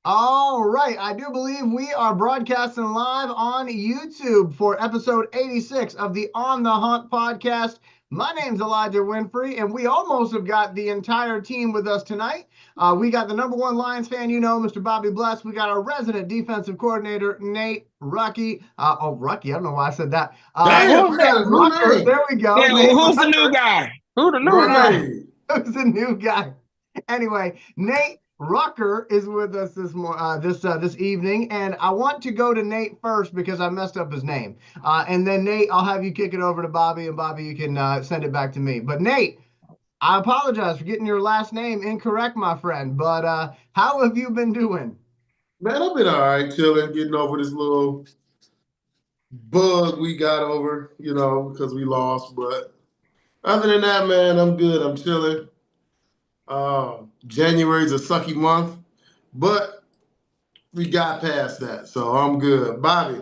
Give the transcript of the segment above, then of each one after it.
All right, I do believe we are broadcasting live on YouTube for episode 86 of the On the Hunt podcast. My name's Elijah Winfrey, and we almost have got the entire team with us tonight. We got the number one Lions fan, Mr. Bobby Bless. We got our resident defensive coordinator, Nate Rucky. Rucky, I don't know why I said that. Damn, Who's I that? got a new Rucker, name. there we go. Yeah, Nate who's the new Rucker, guy? Who the new guy? Right. who's the new guy. Anyway, Nate Rucker is with us this evening, and I want to go to Nate first because I messed up his name, and then Nate, I'll have you kick it over to Bobby, and Bobby, you can send it back to me. But Nate, I apologize for getting your last name incorrect, my friend. But how have you been doing? Man, I've been all right, chilling, getting over this little bug we got over, because we lost. But other than that, man, I'm good. I'm chilling. January's a sucky month, but we got past that, so I'm good. Bobby.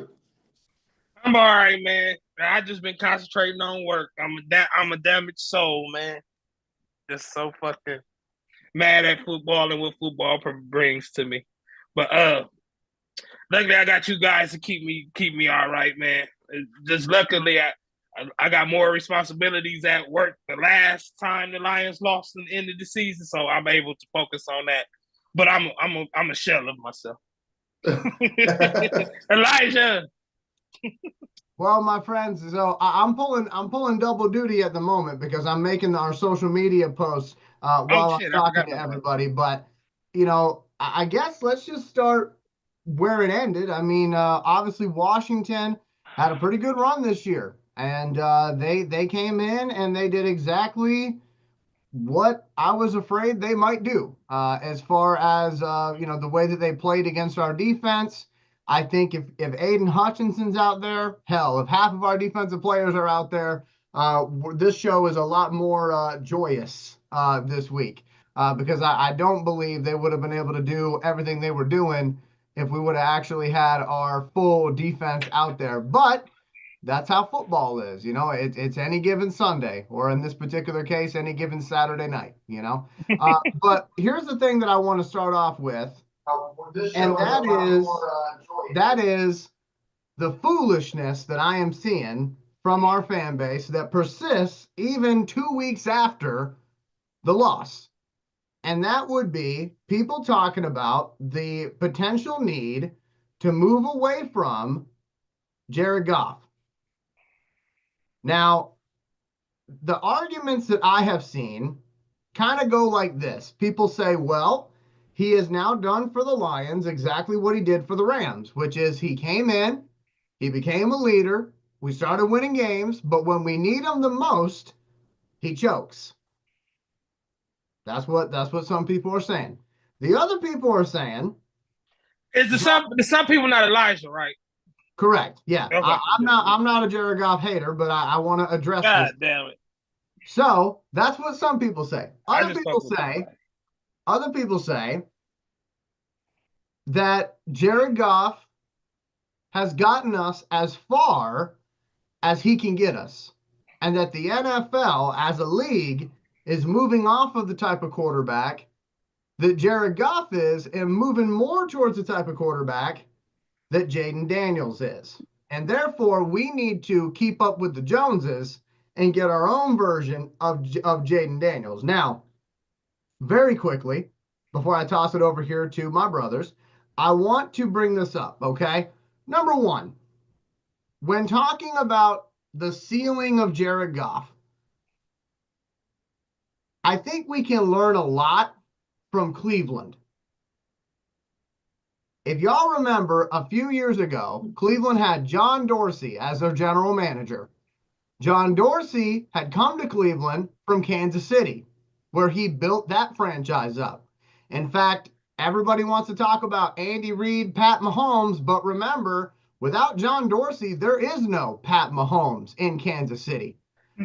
I'm all right, man. I just been concentrating on work. I'm a damaged soul, man. Just so fucking mad at football and what football brings to me. But luckily I got you guys to keep me all right, man. Just luckily I got more responsibilities at work the last time the Lions lost in the end of the season, so I'm able to focus on that. But I'm a shell of myself. Elijah. Well, my friends, so I'm pulling double duty at the moment because I'm making our social media posts Oh while I'm shit, I talking forgot to about that. everybody. But I guess let's just start where it ended. I mean, obviously Washington had a pretty good run this year, and they came in and they did exactly what I was afraid they might do as far as the way that they played against our defense. I think if Aiden Hutchinson's out there, hell, if half of our defensive players are out there, this show is a lot more joyous this week because I don't believe they would have been able to do everything they were doing if we would have actually had our full defense out there. But that's how football is. It's any given Sunday, or in this particular case, any given Saturday night. But here's the thing that I want to start off with, This and show is a lot more that is the foolishness that I am seeing from our fan base that persists even 2 weeks after the loss. And that would be people talking about the potential need to move away from Jared Goff. Now, the arguments that I have seen kind of go like this. People say, well, he has now done for the Lions exactly what he did for the Rams, which is he came in, he became a leader, we started winning games, but when we need him the most, he chokes. That's what some people are saying. The other people are saying, Is the some people not Elijah, right? correct. Yeah, Okay. I'm not a Jared Goff hater, but I want to address this. God damn it. So that's what some people say. I Other just people fuck with you. say, other people say that Jared Goff has gotten us as far as he can get us, and that the NFL as a league is moving off of the type of quarterback that Jared Goff is and moving more towards the type of quarterback that Jayden Daniels is. And therefore, we need to keep up with the Joneses and get our own version of Jayden Daniels. Now, very quickly, before I toss it over here to my brothers, I want to bring this up, okay? Number one, when talking about the ceiling of Jared Goff, I think we can learn a lot from Cleveland. If y'all remember, a few years ago, Cleveland had John Dorsey as their general manager. John Dorsey had come to Cleveland from Kansas City, where he built that franchise up. In fact, everybody wants to talk about Andy Reid, Pat Mahomes, but remember, without John Dorsey, there is no Pat Mahomes in Kansas City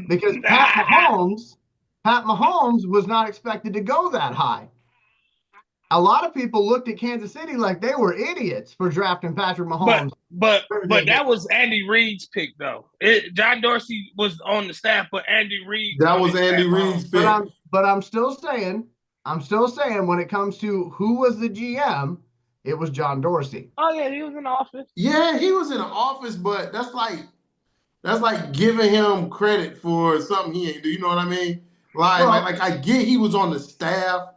because Pat Mahomes was not expected to go that high. A lot of people looked at Kansas City like they were idiots for drafting Patrick but Mahomes. but but that was Andy Reid's pick though. John Dorsey was on the staff, but Andy Reid That was wanted Andy Pat Reid's Mahomes. But pick. I'm still saying when it comes to who was the GM, It was John Dorsey. Oh yeah, he was in the office. Yeah, he was in the office, but that's like giving him credit for something he ain't do. You know what I mean? Like I get he was on the staff,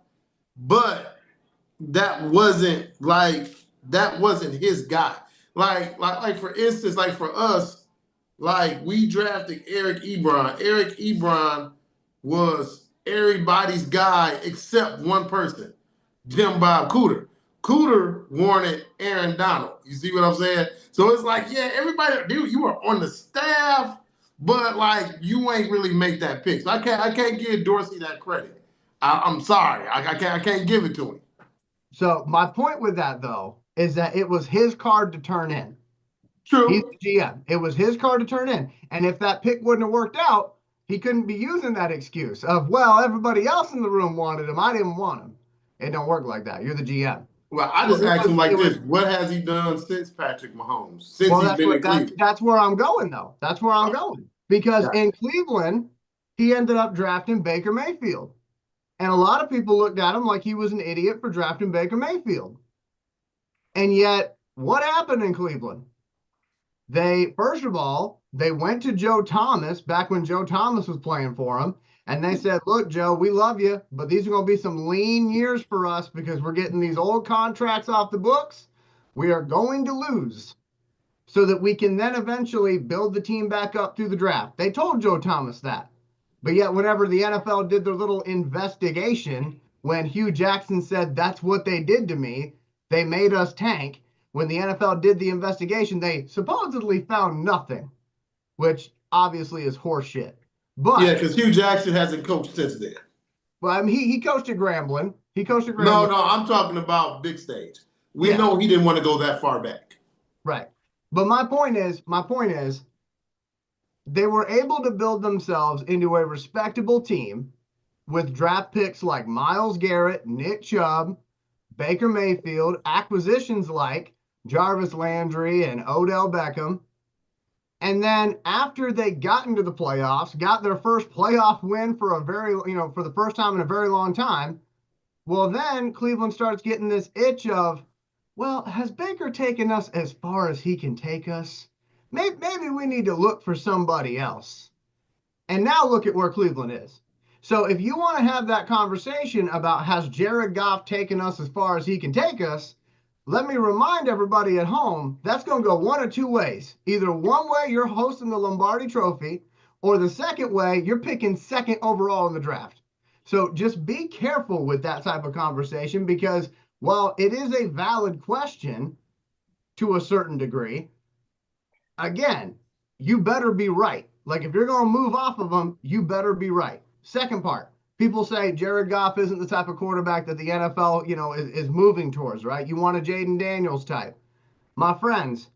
but that wasn't his guy. Like for instance, like for us, like we drafted Eric Ebron. Eric Ebron was everybody's guy except one person, Jim Bob Cooter. Cooter wanted Aaron Donald. You see what I'm saying? So it's like, yeah, everybody, dude, you were on the staff, but like you ain't really make that pick. So I can't give Dorsey that credit. I'm sorry, I can't give it to him. So my point with that though is that it was his card to turn in. True. He's the GM. It was his card to turn in. And if that pick wouldn't have worked out, he couldn't be using that excuse of, well, everybody else in the room wanted him. I didn't want him. It don't work like that. You're the GM. Well, I just asked him like this: what has he done since Patrick Mahomes? Since he's been in Cleveland? That's where I'm going, though. That's where I'm going. Because in Cleveland, he ended up drafting Baker Mayfield. And a lot of people looked at him like he was an idiot for drafting Baker Mayfield. And yet, what happened in Cleveland? First of all, they went to Joe Thomas back when Joe Thomas was playing for him. And they said, look, Joe, we love you, but these are going to be some lean years for us because we're getting these old contracts off the books. We are going to lose so that we can then eventually build the team back up through the draft. They told Joe Thomas that. But yet, whenever the NFL did their little investigation, when Hugh Jackson said, that's what they did to me, they made us tank. When the NFL did the investigation, they supposedly found nothing, which obviously is horseshit. But yeah, because Hugh Jackson hasn't coached since then. Well, I mean, he coached at Grambling. No, I'm talking about big stage. We know he didn't want to go that far back. Right. But my point is, they were able to build themselves into a respectable team with draft picks like Myles Garrett, Nick Chubb, Baker Mayfield, acquisitions like Jarvis Landry and Odell Beckham. And then after they got into the playoffs, got their first playoff win for for the first time in a very long time, well, then Cleveland starts getting this itch of, well, has Baker taken us as far as he can take us? Maybe we need to look for somebody else. And now look at where Cleveland is. So if you want to have that conversation about has Jared Goff taken us as far as he can take us, let me remind everybody at home, that's going to go one of two ways. Either one way, you're hosting the Lombardi Trophy, or the second way, you're picking second overall in the draft. So just be careful with that type of conversation because while it is a valid question to a certain degree, again, you better be right. Like if you're going to move off of them, you better be right. Second part. People say Jared Goff isn't the type of quarterback that the NFL, is moving towards, right? You want a Jaden Daniels type. My friends,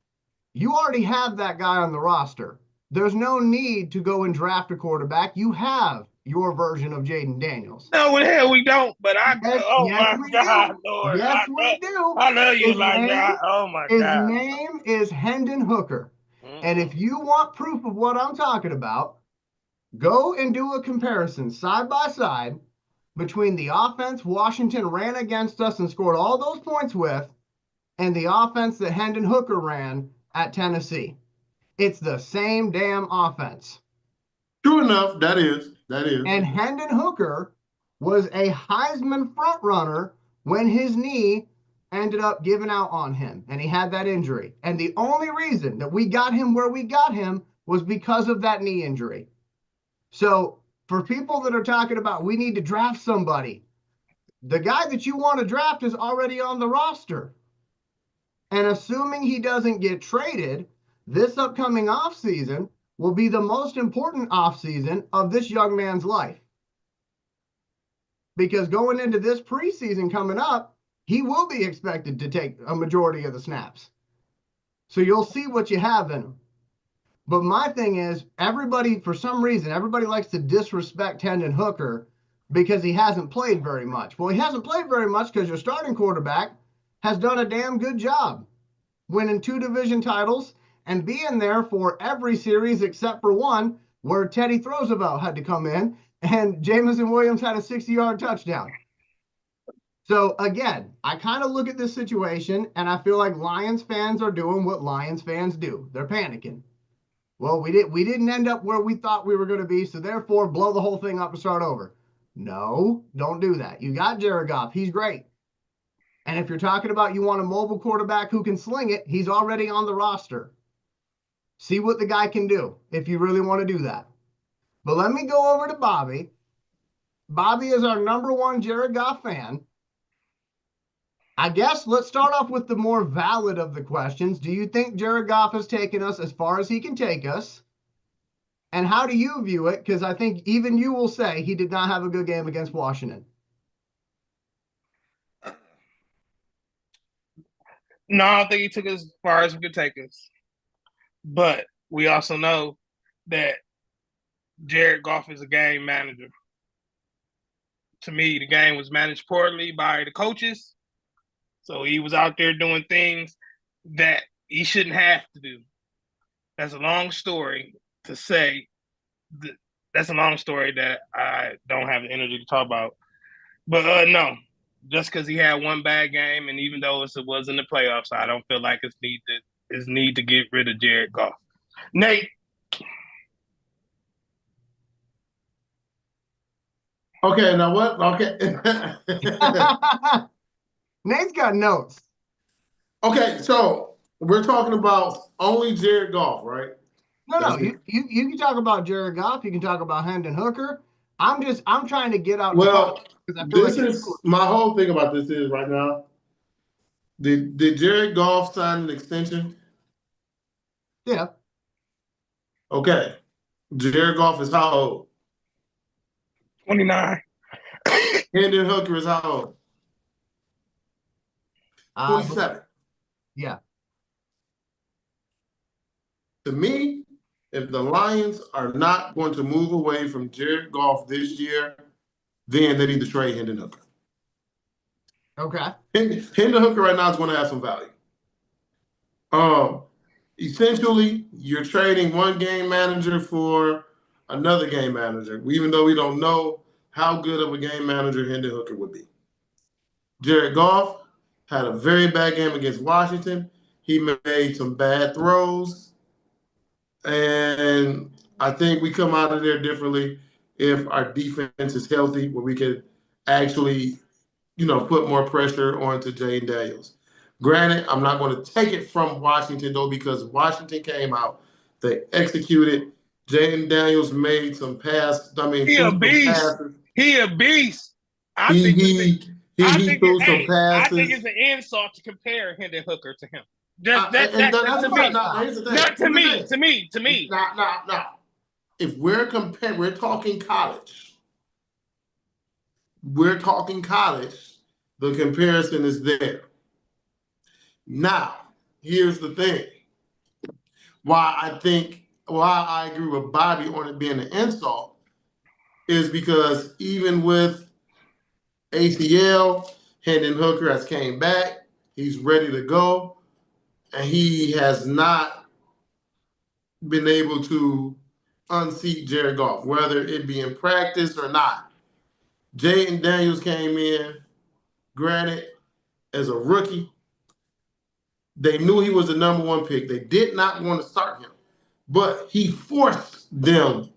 you already have that guy on the roster. There's no need to go and draft a quarterback. You have your version of Jaden Daniels. No, the hell we don't. But my God, Lord. Yes, we do. I love you like that. Oh my God. His name is Hendon Hooker. And if you want proof of what I'm talking about, go and do a comparison side by side between the offense Washington ran against us and scored all those points with and the offense that Hendon Hooker ran at Tennessee. It's the same damn offense. True enough, that is. And Hendon Hooker was a Heisman frontrunner when his knee ended up giving out on him and he had that injury. And the only reason that we got him where we got him was because of that knee injury. So for people that are talking about we need to draft somebody, the guy that you want to draft is already on the roster. And assuming he doesn't get traded, this upcoming offseason will be the most important offseason of this young man's life. Because going into this preseason coming up, he will be expected to take a majority of the snaps. So you'll see what you have in him. But my thing is, for some reason, everybody likes to disrespect Hendon Hooker because he hasn't played very much. Well, he hasn't played very much because your starting quarterback has done a damn good job winning 2 division titles and being there for every series except for one where Teddy Roosevelt had to come in and Jameson Williams had a 60-yard touchdown. So again, I kind of look at this situation and I feel like Lions fans are doing what Lions fans do. They're panicking. Well, we didn't end up where we thought we were going to be, so therefore blow the whole thing up and start over. No, don't do that. You got Jared Goff. He's great. And if you're talking about you want a mobile quarterback who can sling it, he's already on the roster. See what the guy can do if you really want to do that. But let me go over to Bobby. Bobby is our number one Jared Goff fan. I guess let's start off with the more valid of the questions. Do you think Jared Goff has taken us as far as he can take us? And how do you view it? Because I think even you will say he did not have a good game against Washington. No, I don't think he took us as far as we could take us. But we also know that Jared Goff is a game manager. To me, the game was managed poorly by the coaches. So he was out there doing things that he shouldn't have to do. That's a long story to say. That's a long story that I don't have the energy to talk about. But no, just because he had one bad game, and even though it was in the playoffs, I don't feel like it's need to get rid of Jared Goff. Nate. Okay, now what? Okay. Nate's got notes. Okay, so we're talking about only Jared Goff, right? No. You can talk about Jared Goff. You can talk about Hendon Hooker. I'm trying to get out. Well, because I feel this like is my whole thing about this is right now. Did Jared Goff sign an extension? Yeah. Okay. Jared Goff is how old? 29. Hendon Hooker is how old? 27. Yeah. To me, if the Lions are not going to move away from Jared Goff this year, then they need to trade Hendon Hooker. Okay. Hendon Hooker right now is going to have some value. Essentially, you're trading one game manager for another game manager, even though we don't know how good of a game manager Hendon Hooker would be. Jared Goff had a very bad game against Washington. He made some bad throws. And I think we come out of there differently if our defense is healthy, where we could actually, put more pressure onto Jayden Daniels. Granted, I'm not going to take it from Washington, though, because Washington came out. They executed. Jayden Daniels made some He a beast. passes. He a beast. I think it's an insult to compare Hendon Hooker to him. To me. Now, if we're comparing, we're talking college. The comparison is there. Now, here's the thing. Why I agree with Bobby on it being an insult is because even with ACL, Hendon Hooker has came back. He's ready to go. And he has not been able to unseat Jared Goff, whether it be in practice or not. Jayden Daniels came in, granted, as a rookie. They knew he was the number one pick. They did not want to start him, but he forced them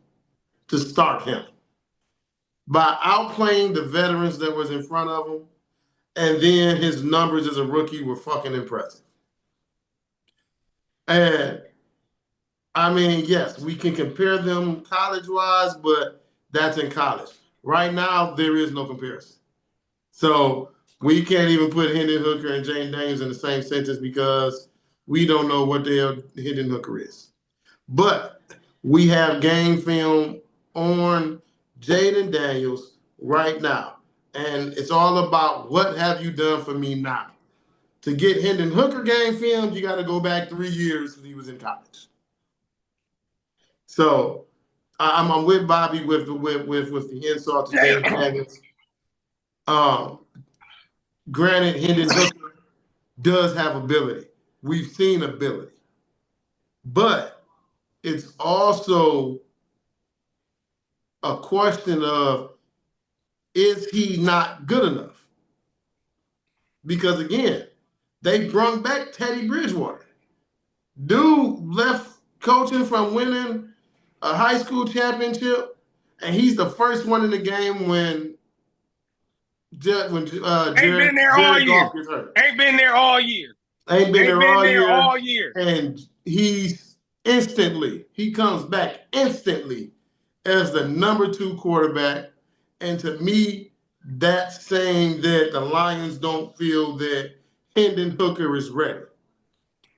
to start him by outplaying the veterans that was in front of him. And then his numbers as a rookie were fucking impressive. And I mean, yes, we can compare them college-wise, but that's in college. Right now, there is no comparison. So we can't even put Hendon Hooker and Jayden Daniels in the same sentence because we don't know what the hell Hendon Hooker is. But we have game film on Jayden Daniels right now. And it's all about what have you done for me now. To get Hendon Hooker game film, you got to go back 3 years since he was in college. So I'm with Bobby with the insult to Jayden Daniels. Granted, Hendon Hooker does have ability. We've seen ability. But it's also a question of, is he not good enough? because again, they brung back Teddy Bridgewater. Dude left coaching from winning a high school championship, and he's the first one in the game when Ain't been there all Jared year. Goff gets hurt. Ain't been there all year. Ain't been there all year. year. And he comes back instantly as the number 2 quarterback. And to me, that's saying that the Lions don't feel that Hendon Hooker is ready.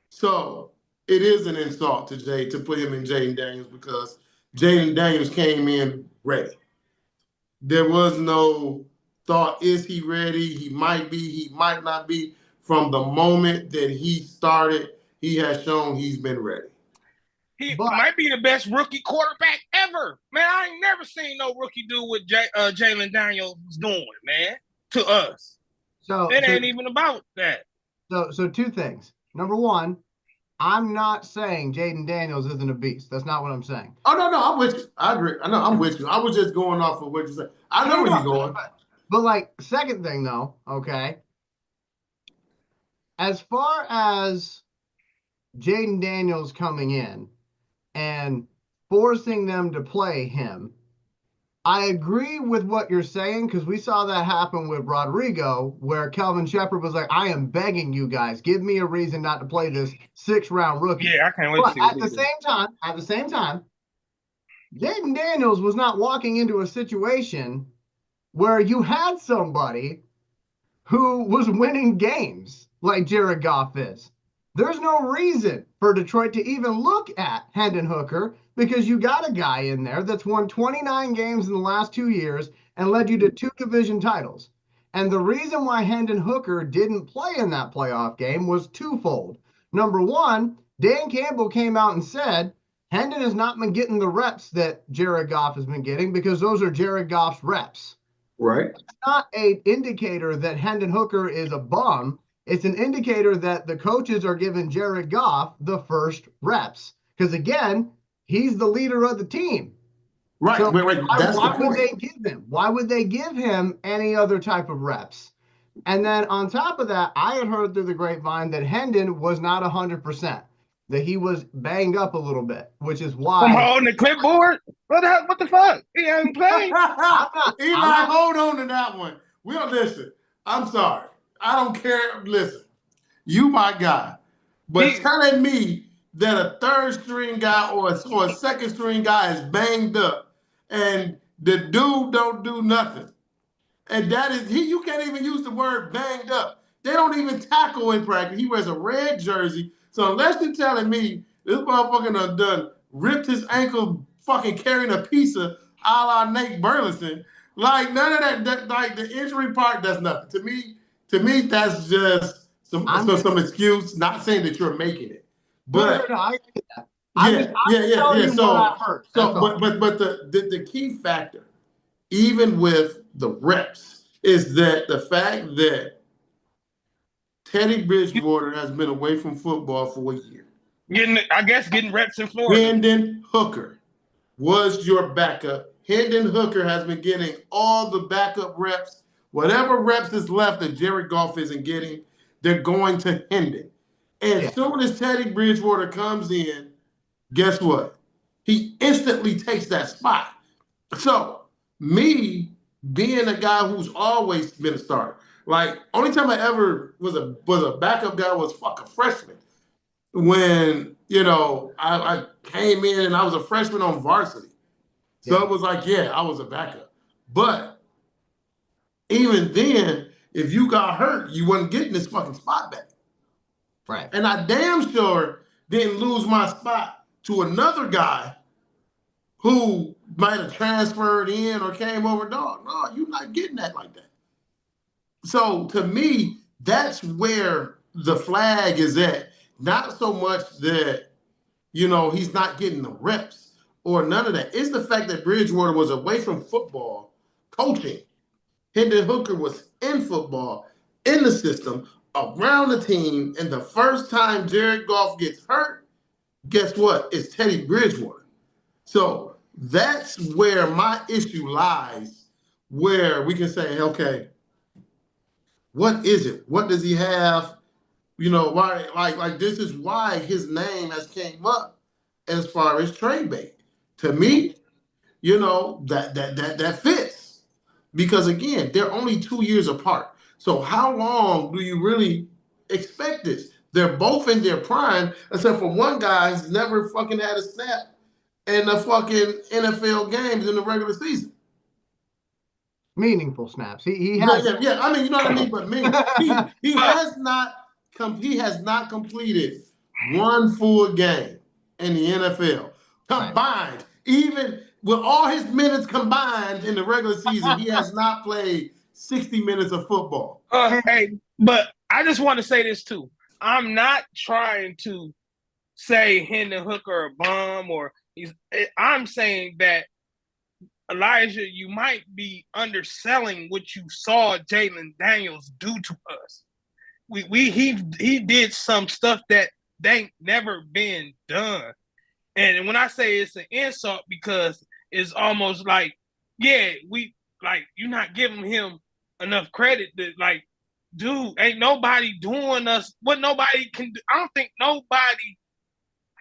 So it is an insult to Jay to put him in Jayden Daniels, because Jayden Daniels came in ready. There was no thought, is he ready? He might be, he might not be. From the moment that he started, he has shown he's been ready. He might be the best rookie quarterback ever. Man, I ain't never seen no rookie do what Jayden Daniels was doing, man, to us. So it ain't even about that. So 2 things. Number 1, I'm not saying Jayden Daniels isn't a beast. That's not what I'm saying. Oh, no, I'm with you. I agree. I know, I'm with you. I was just going off of what you said. I know where you're going. But like, second thing though, okay, as far as Jayden Daniels coming in and forcing them to play him, I agree with what you're saying, because we saw that happen with Rodrigo, where Kelvin Shepherd was like, I am begging you guys, give me a reason not to play this 6th-round rookie. Yeah, I can't wait to see at the same time, Jayden Daniels was not walking into a situation where you had somebody who was winning games like Jared Goff is. There's no reason for Detroit to even look at Hendon Hooker, because you got a guy in there that's won 29 games in the last 2 years and led you to 2 division titles. And the reason why Hendon Hooker didn't play in that playoff game was twofold. Number 1, Dan Campbell came out and said, Hendon has not been getting the reps that Jared Goff has been getting, because those are Jared Goff's reps. Right. It's not an indicator that Hendon Hooker is a bum. It's an indicator that the coaches are giving Jared Goff the first reps. Because again, he's the leader of the team. Right. So why would they give him? Why would they give him any other type of reps? And then on top of that, I had heard through the grapevine that Hendon was not 100%, that he was banged up a little bit, which is why. I'm holding the clipboard. What the fuck? He hasn't played. Eli, hold on to that one. We'll listen. I'm sorry. I don't care. Listen, you my guy. But telling me that a 3rd-string guy or a 2nd-string guy is banged up and the dude don't do nothing. And that is, you can't even use the word banged up. They don't even tackle in practice. He wears a red jersey. So unless you're telling me this motherfucker done ripped his ankle fucking carrying a pizza a la Nate Burleson, like none of that like the injury part, that's nothing. To me, that's just some excuse. Not saying that you're making it, but no, I get that. Yeah. So, but the key factor, even with the reps, is that the fact that Teddy Bridgewater has been away from football for a year. Getting reps in Florida. Hendon Hooker was your backup. Hendon Hooker has been getting all the backup reps. Whatever reps is left that Jared Goff isn't getting, they're going to Hendon. And as soon as Teddy Bridgewater comes in, guess what? He instantly takes that spot. So, me being a guy who's always been a starter, like only time I ever was a backup guy was fucking freshman. When, I came in and I was a freshman on varsity. So it was like, I was a backup. But even then, if you got hurt, you wasn't getting this fucking spot back. Right. And I damn sure didn't lose my spot to another guy who might have transferred in or came over. No, you're not getting that like that. So to me, that's where the flag is at. Not so much that, he's not getting the reps or none of that. It's the fact that Bridgewater was away from football coaching. Hendon Hooker was in football, in the system, around the team, and the first time Jared Goff gets hurt, guess what? It's Teddy Bridgewater. So that's where my issue lies, where we can say, okay, What is it? What does he have? You know, why like this is why his name has came up as far as trade bait. To me, you know, that fits. Because again, they're only 2 years apart. So how long do you really expect this? They're both in their prime, except for one guy who's never fucking had a snap in the fucking NFL games in the regular season. Meaningful snaps. He Yeah, has. yeah, yeah. I mean, you know what I mean. But me, he But has not he has not completed one full game in the NFL Right. combined. Even with all his minutes combined in the regular season, he has not played 60 minutes of football. hey, but I just want to say this too. I'm not trying to say Hendon Hooker a bum or I'm saying that Elijah, you might be underselling what you saw Jalen Daniels do to us. He did some stuff that they never been done. And when I say it's an insult, because it's almost like, yeah, you're not giving him enough credit that like, dude, ain't nobody doing us what nobody can do. I don't think nobody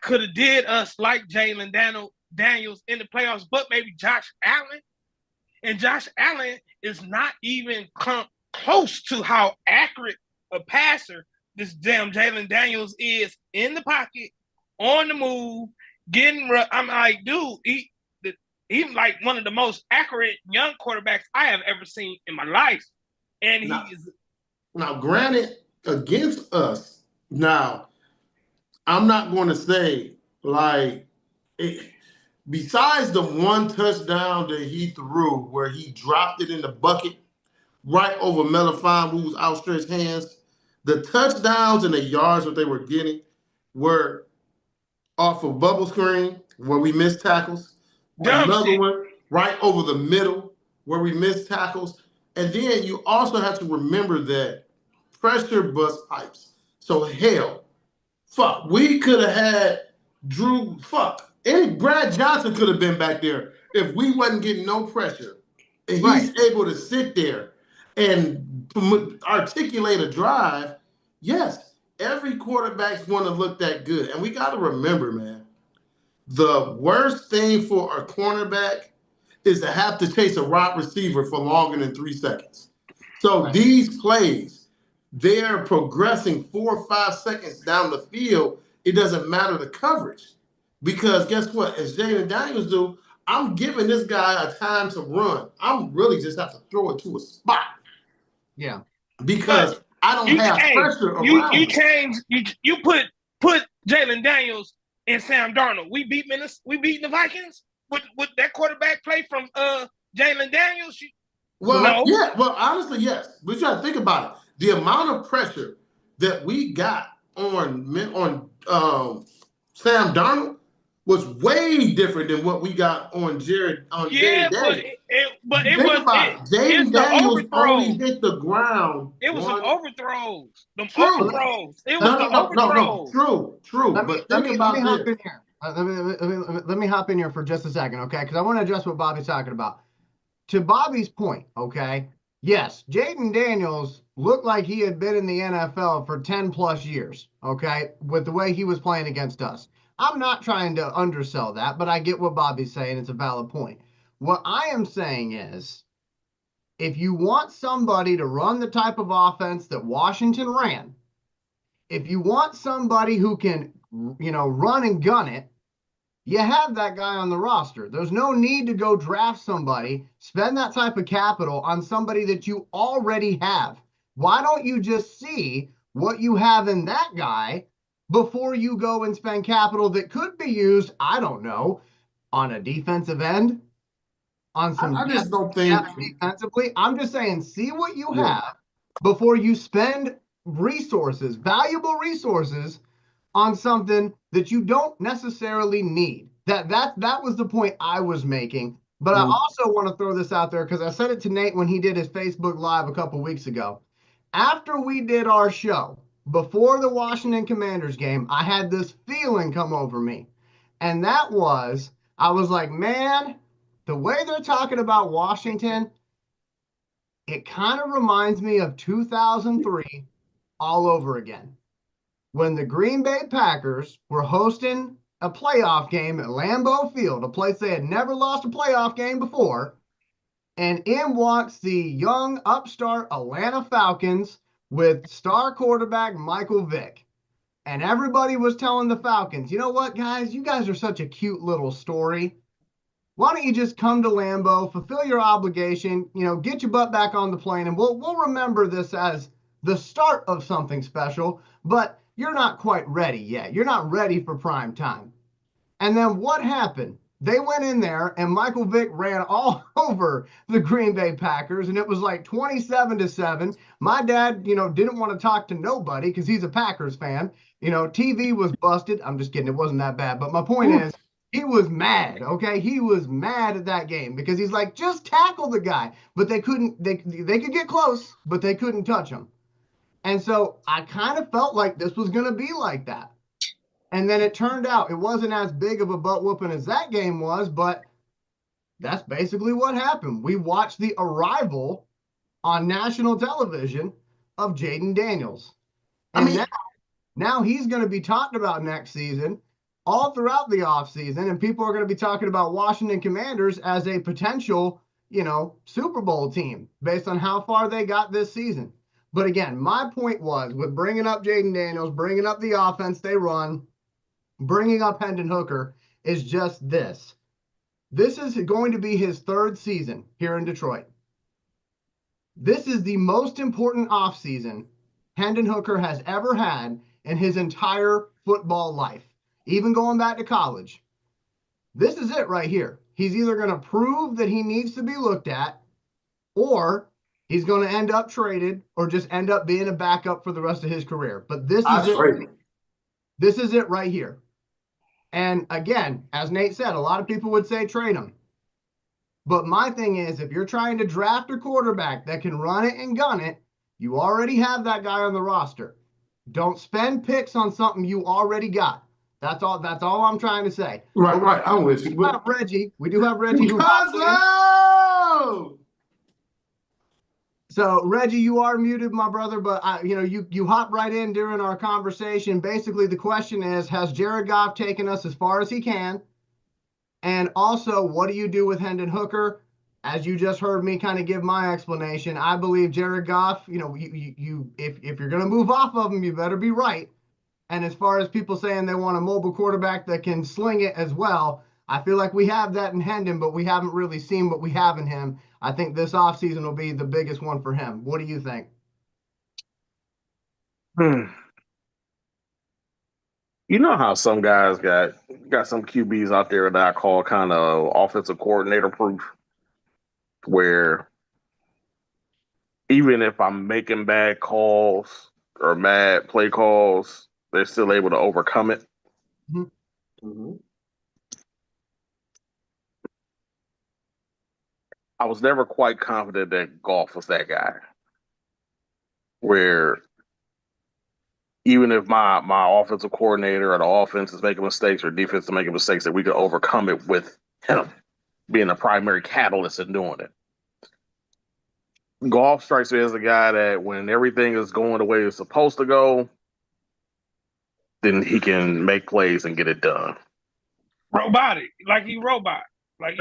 could have did us like Jalen Daniels in the playoffs, but maybe Josh Allen. And Josh Allen is not even close to how accurate a passer this damn Jalen Daniels is in the pocket, on the move, getting. I'm like, dude, he's like one of the most accurate young quarterbacks I have ever seen in my life. And now, granted, against us, now I'm not going to say like it, besides the one touchdown that he threw where he dropped it in the bucket right over Melifonwu's outstretched hands, the touchdowns and the yards that they were getting were off of bubble screen where we missed tackles, dumb another shit. one right over the middle where we missed tackles. And then you also have to remember that pressure bust pipes. So hell, fuck, we could have had Drew, fuck, any Brad Johnson could have been back there if we wasn't getting no pressure. And he's able to sit there and articulate a drive. Yes, every quarterback's want to look that good. And we got to remember, man, the worst thing for a cornerback is to have to chase a wide receiver for longer than 3 seconds. So Right. these plays, they're progressing 4 or 5 seconds down the field. It doesn't matter the coverage. Because guess what? As Jalen Daniels do, I'm giving this guy a time to run. I'm really just have to throw it to a spot. Yeah. Because But I don't have pressure around you me. change you put Jalen Daniels and Sam Darnold. We beat the Vikings with that quarterback play from Jalen Daniels. Well, No. yeah. Well, honestly, yes. But you got to think about it. The amount of pressure that we got on Sam Darnold was way different than what we got on Yeah, Jaden Daniels. but Think about it. it's Jaden the Daniels only overthrows. hit the ground It was some one. overthrows. Them True. overthrows. It was No, the no, no, no, no. overthrows. True. Let me But let think me let me about hop this. in here. Let me hop in here for just a second, okay? Because I want to address what Bobby's talking about. To Bobby's point, okay? Yes, Jaden Daniels looked like he had been in the NFL for 10 plus years, okay? With the way he was playing against us. I'm not trying to undersell that, but I get what Bobby's saying. It's a valid point. What I am saying is, if you want somebody to run the type of offense that Washington ran, if you want somebody who can, run and gun it, you have that guy on the roster. There's no need to go draft somebody, spend that type of capital on somebody that you already have. Why don't you just see what you have in that guy before you go and spend capital that could be used, I don't know, on a defensive end, on some I just don't depth think. defensively? I'm just saying, see what you Yeah. have before you spend resources, valuable resources, on something that you don't necessarily need. That was the point I was making. But I also want to throw this out there because I said it to Nate when he did his Facebook Live a couple weeks ago. After we did our show, before the Washington Commanders game, I had this feeling come over me. And that was, I was like, man, the way they're talking about Washington, it kind of reminds me of 2003 all over again, when the Green Bay Packers were hosting a playoff game at Lambeau Field, a place they had never lost a playoff game before. And in walks the young upstart Atlanta Falcons with star quarterback Michael Vick. And everybody was telling the Falcons, you know what, guys? You guys are such a cute little story. Why don't you just come to Lambeau, fulfill your obligation, get your butt back on the plane, and we'll remember this as the start of something special, but you're not quite ready yet. You're not ready for prime time. And then what happened? They went in there and Michael Vick ran all over the Green Bay Packers, and it was like 27-7. My dad, didn't want to talk to nobody because he's a Packers fan. TV was busted. I'm just kidding. It wasn't that bad. But my point is, he was mad. Okay. He was mad at that game because he's like, just tackle the guy. But they couldn't, they could get close, but they couldn't touch him. And so I kind of felt like this was going to be like that. And then it turned out it wasn't as big of a butt whooping as that game was, but that's basically what happened. We watched the arrival on national television of Jayden Daniels. And now he's going to be talked about next season, all throughout the offseason, and people are going to be talking about Washington Commanders as a potential, Super Bowl team based on how far they got this season. But again, my point was with bringing up Jayden Daniels, bringing up the offense they run, bringing up Hendon Hooker is just this. This is going to be his third season here in Detroit. This is the most important offseason Hendon Hooker has ever had in his entire football life, even going back to college. This is it right here. He's either going to prove that he needs to be looked at, or he's going to end up traded or just end up being a backup for the rest of his career. But this is it. This is it right here. And again, as Nate said, a lot of people would say trade him. But my thing is, if you're trying to draft a quarterback that can run it and gun it, you already have that guy on the roster. Don't spend picks on something you already got. That's all I'm trying to say. Right. I'm with you. We do have Reggie. So Reggie, you are muted, my brother, but you hop right in during our conversation. Basically, the question is, has Jared Goff taken us as far as he can? And also, what do you do with Hendon Hooker? As you just heard me kind of give my explanation, I believe Jared Goff, if you're going to move off of him, you better be right. And as far as people saying they want a mobile quarterback that can sling it as well, I feel like we have that in Hendon, but we haven't really seen what we have in him. I think this offseason will be the biggest one for him. What do you think? You know how some guys got some QBs out there that I call kind of offensive coordinator proof, where even if I'm making bad calls or bad play calls, they're still able to overcome it. Mm-hmm. I was never quite confident that Goff was that guy, where even if my offensive coordinator or the offense is making mistakes or defense is making mistakes, that we could overcome it with him being the primary catalyst in doing it. Goff strikes me as a guy that when everything is going the way it's supposed to go, then he can make plays and get it done. Robotic, like he robot. Like,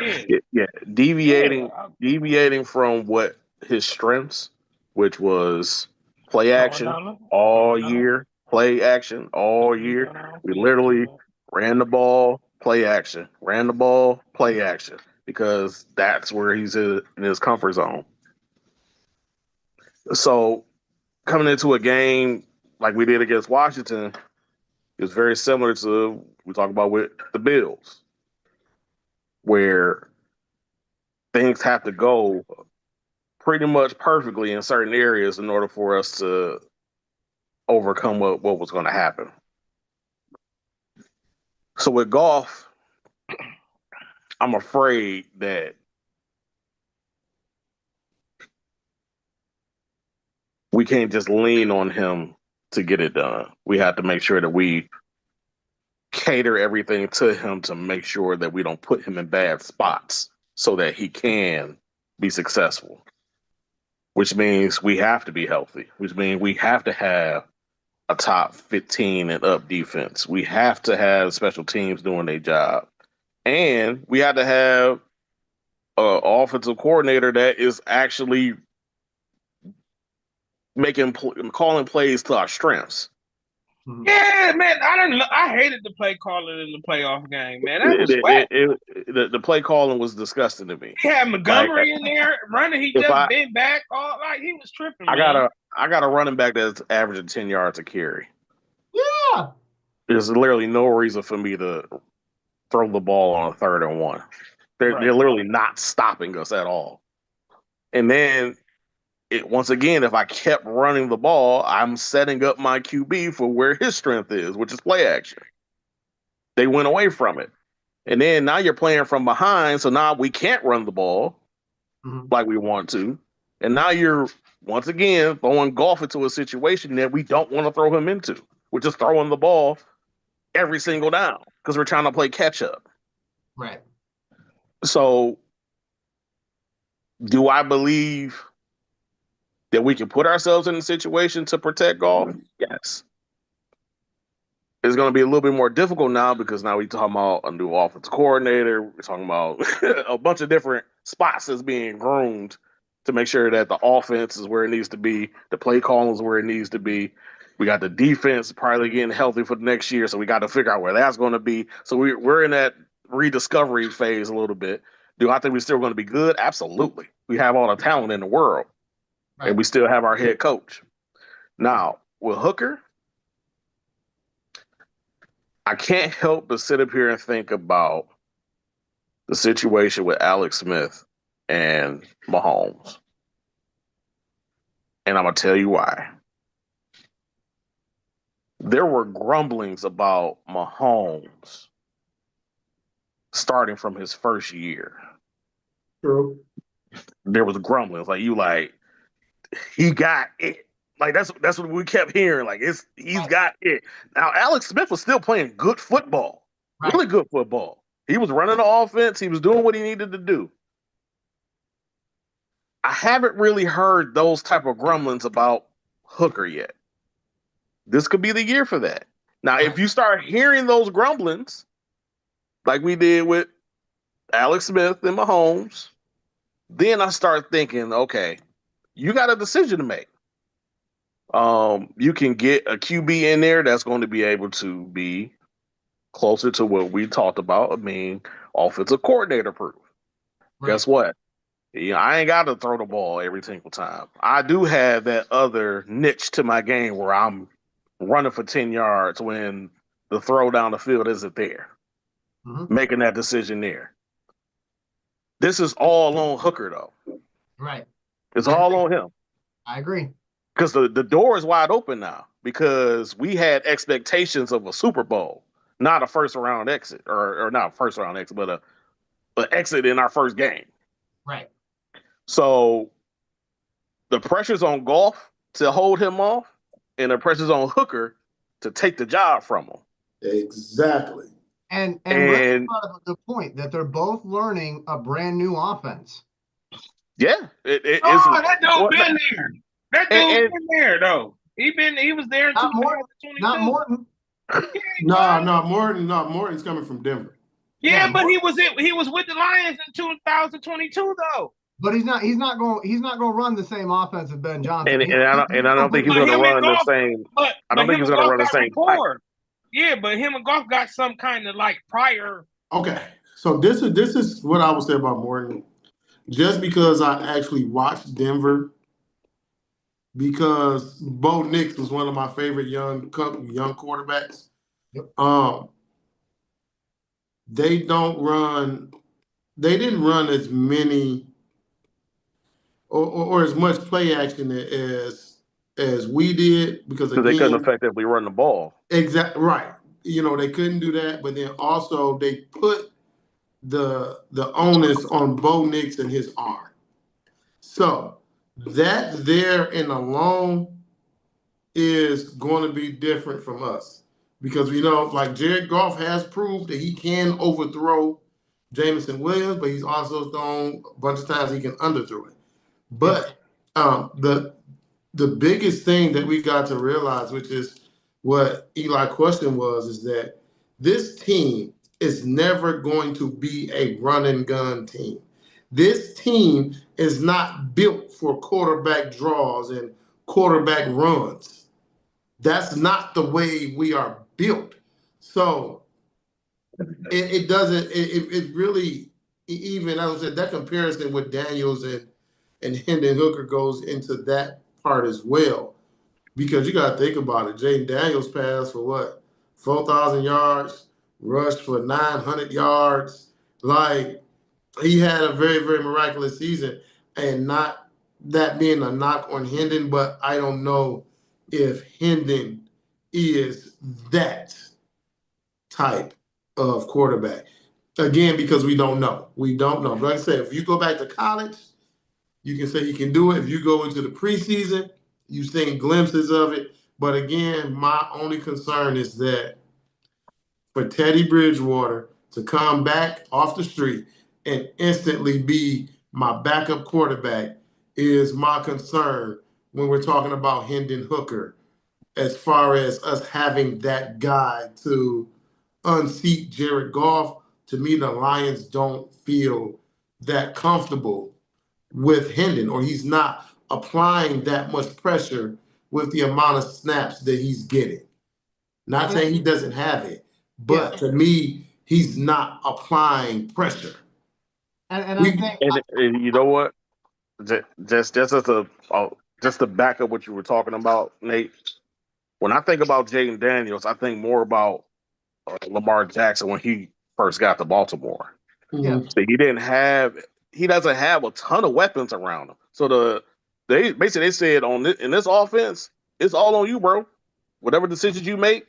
yeah. Deviating from what his strengths, which was play action all year. Play action all year. We literally ran the ball, play action. Ran the ball, play action. Because that's where he's in his comfort zone. So coming into a game like we did against Washington, it was very similar to we talk about with the Bills, where things have to go pretty much perfectly in certain areas in order for us to overcome what was going to happen. So with Goff, I'm afraid that we can't just lean on him to get it done. We have to make sure that we cater everything to him to make sure that we don't put him in bad spots so that he can be successful. which means we have to be healthy, which means we have to have a top 15 and up defense. We have to have special teams doing their job. And we have to have an offensive coordinator that is actually calling plays to our strengths. Yeah, man, I hated the play calling in the playoff game, man. That was whack. The play calling was disgusting to me. He had Montgomery in there running. He just bent back. He was tripping. I got a running back that's averaging 10 yards a carry. Yeah. There's literally no reason for me to throw the ball on a 3rd and 1. They're literally not stopping us at all. And then once again, if I kept running the ball, I'm setting up my QB for where his strength is, which is play action. They went away from it. And then now you're playing from behind, so now we can't run the ball like we want to. And now you're, once again, throwing Goff into a situation that we don't want to throw him into. We're just throwing the ball every single down because we're trying to play catch up. Right. So do I believe that we can put ourselves in a situation to protect Goff? Yes. It's going to be a little bit more difficult now because now we're talking about a new offensive coordinator. We're talking about a bunch of different spots that's being groomed to make sure that the offense is where it needs to be. The play calling is where it needs to be. We got the defense probably getting healthy for the next year, so we got to figure out where that's going to be. So we're in that rediscovery phase a little bit. Do I think we're still going to be good? Absolutely. We have all the talent in the world, and we still have our head coach. Now, with Hooker, I can't help but sit up here and think about the situation with Alex Smith and Mahomes. And I'm going to tell you why. There were grumblings about Mahomes starting from his first year. True. There was grumblings he got it. Like that's what we kept hearing. Like he's got it. Now Alex Smith was still playing good football, really good football. He was running the offense. He was doing what he needed to do. I haven't really heard those type of grumblings about Hooker yet. This could be the year for that. Now, if you start hearing those grumblings, like we did with Alex Smith and Mahomes, then I start thinking, okay, you got a decision to make. You can get a QB in there that's going to be able to be closer to what we talked about, offensive coordinator proof. Right. Guess what? I ain't got to throw the ball every single time. I do have that other niche to my game where I'm running for 10 yards when the throw down the field isn't there. Making that decision there. This is all on Hooker, though. Right. It's all on him. I agree. Because the door is wide open now because we had expectations of a Super Bowl, not a first-round exit, or not a first-round exit, but an exit in our first game. Right. So the pressure's on Goff to hold him off, and the pressure's on Hooker to take the job from him. Exactly. And really the point that they're both learning a brand new offense. Yeah. That dude been there. That dude been there though. He was there in 2022. Not Morton. Morton's coming from Denver. Yeah, but he was with the Lions in 2022 though. But he's not going to run the same offense as Ben Johnson. And I don't think he's going to run the same. I don't think he's going to run the same. Yeah, but him and Goff got some kind of prior. Okay, so this is what I would say about Morton. Just because I actually watched Denver, because Bo Nix was one of my favorite young quarterbacks. Yep. They didn't run as many or as much play action as we did because they couldn't effectively run the ball. Exactly right. They couldn't do that, but then also they put the onus on Bo Nix and his arm. So that there in alone is going to be different from us because we know, like Jared Goff has proved that he can overthrow Jameson Williams, but he's also thrown a bunch of times he can underthrow it. But The biggest thing that we got to realize, which is what Eli's question was, is that this team is never going to be a run and gun team. This team is not built for quarterback draws and quarterback runs. That's not the way we are built. So it doesn't, it really, even, as I said, that comparison with Daniels and Hendon Hooker goes into that part as well. Because you got to think about it. Jaden Daniels passed for what? 4,000 yards, rushed for 900 yards. Like, he had a very, very miraculous season. And not that being a knock on Hendon, but I don't know if Hendon is that type of quarterback. Again, because we don't know. We don't know. But like I said, if you go back to college, you can say he can do it. If you go into the preseason, you've seen glimpses of it. But again, my only concern is that for Teddy Bridgewater to come back off the street and instantly be my backup quarterback is my concern when we're talking about Hendon Hooker, as far as us having that guy to unseat Jared Goff. To me, the Lions don't feel that comfortable with Hendon, or he's not applying that much pressure with the amount of snaps that he's getting. Not saying he doesn't have it, but to me, he's not applying pressure. And I think, and you know what? Just to back up what you were talking about, Nate. When I think about Jaden Daniels, I think more about Lamar Jackson when he first got to Baltimore. yeah, So he doesn't have a ton of weapons around him. So they said in this offense, it's all on you, bro. Whatever decisions you make,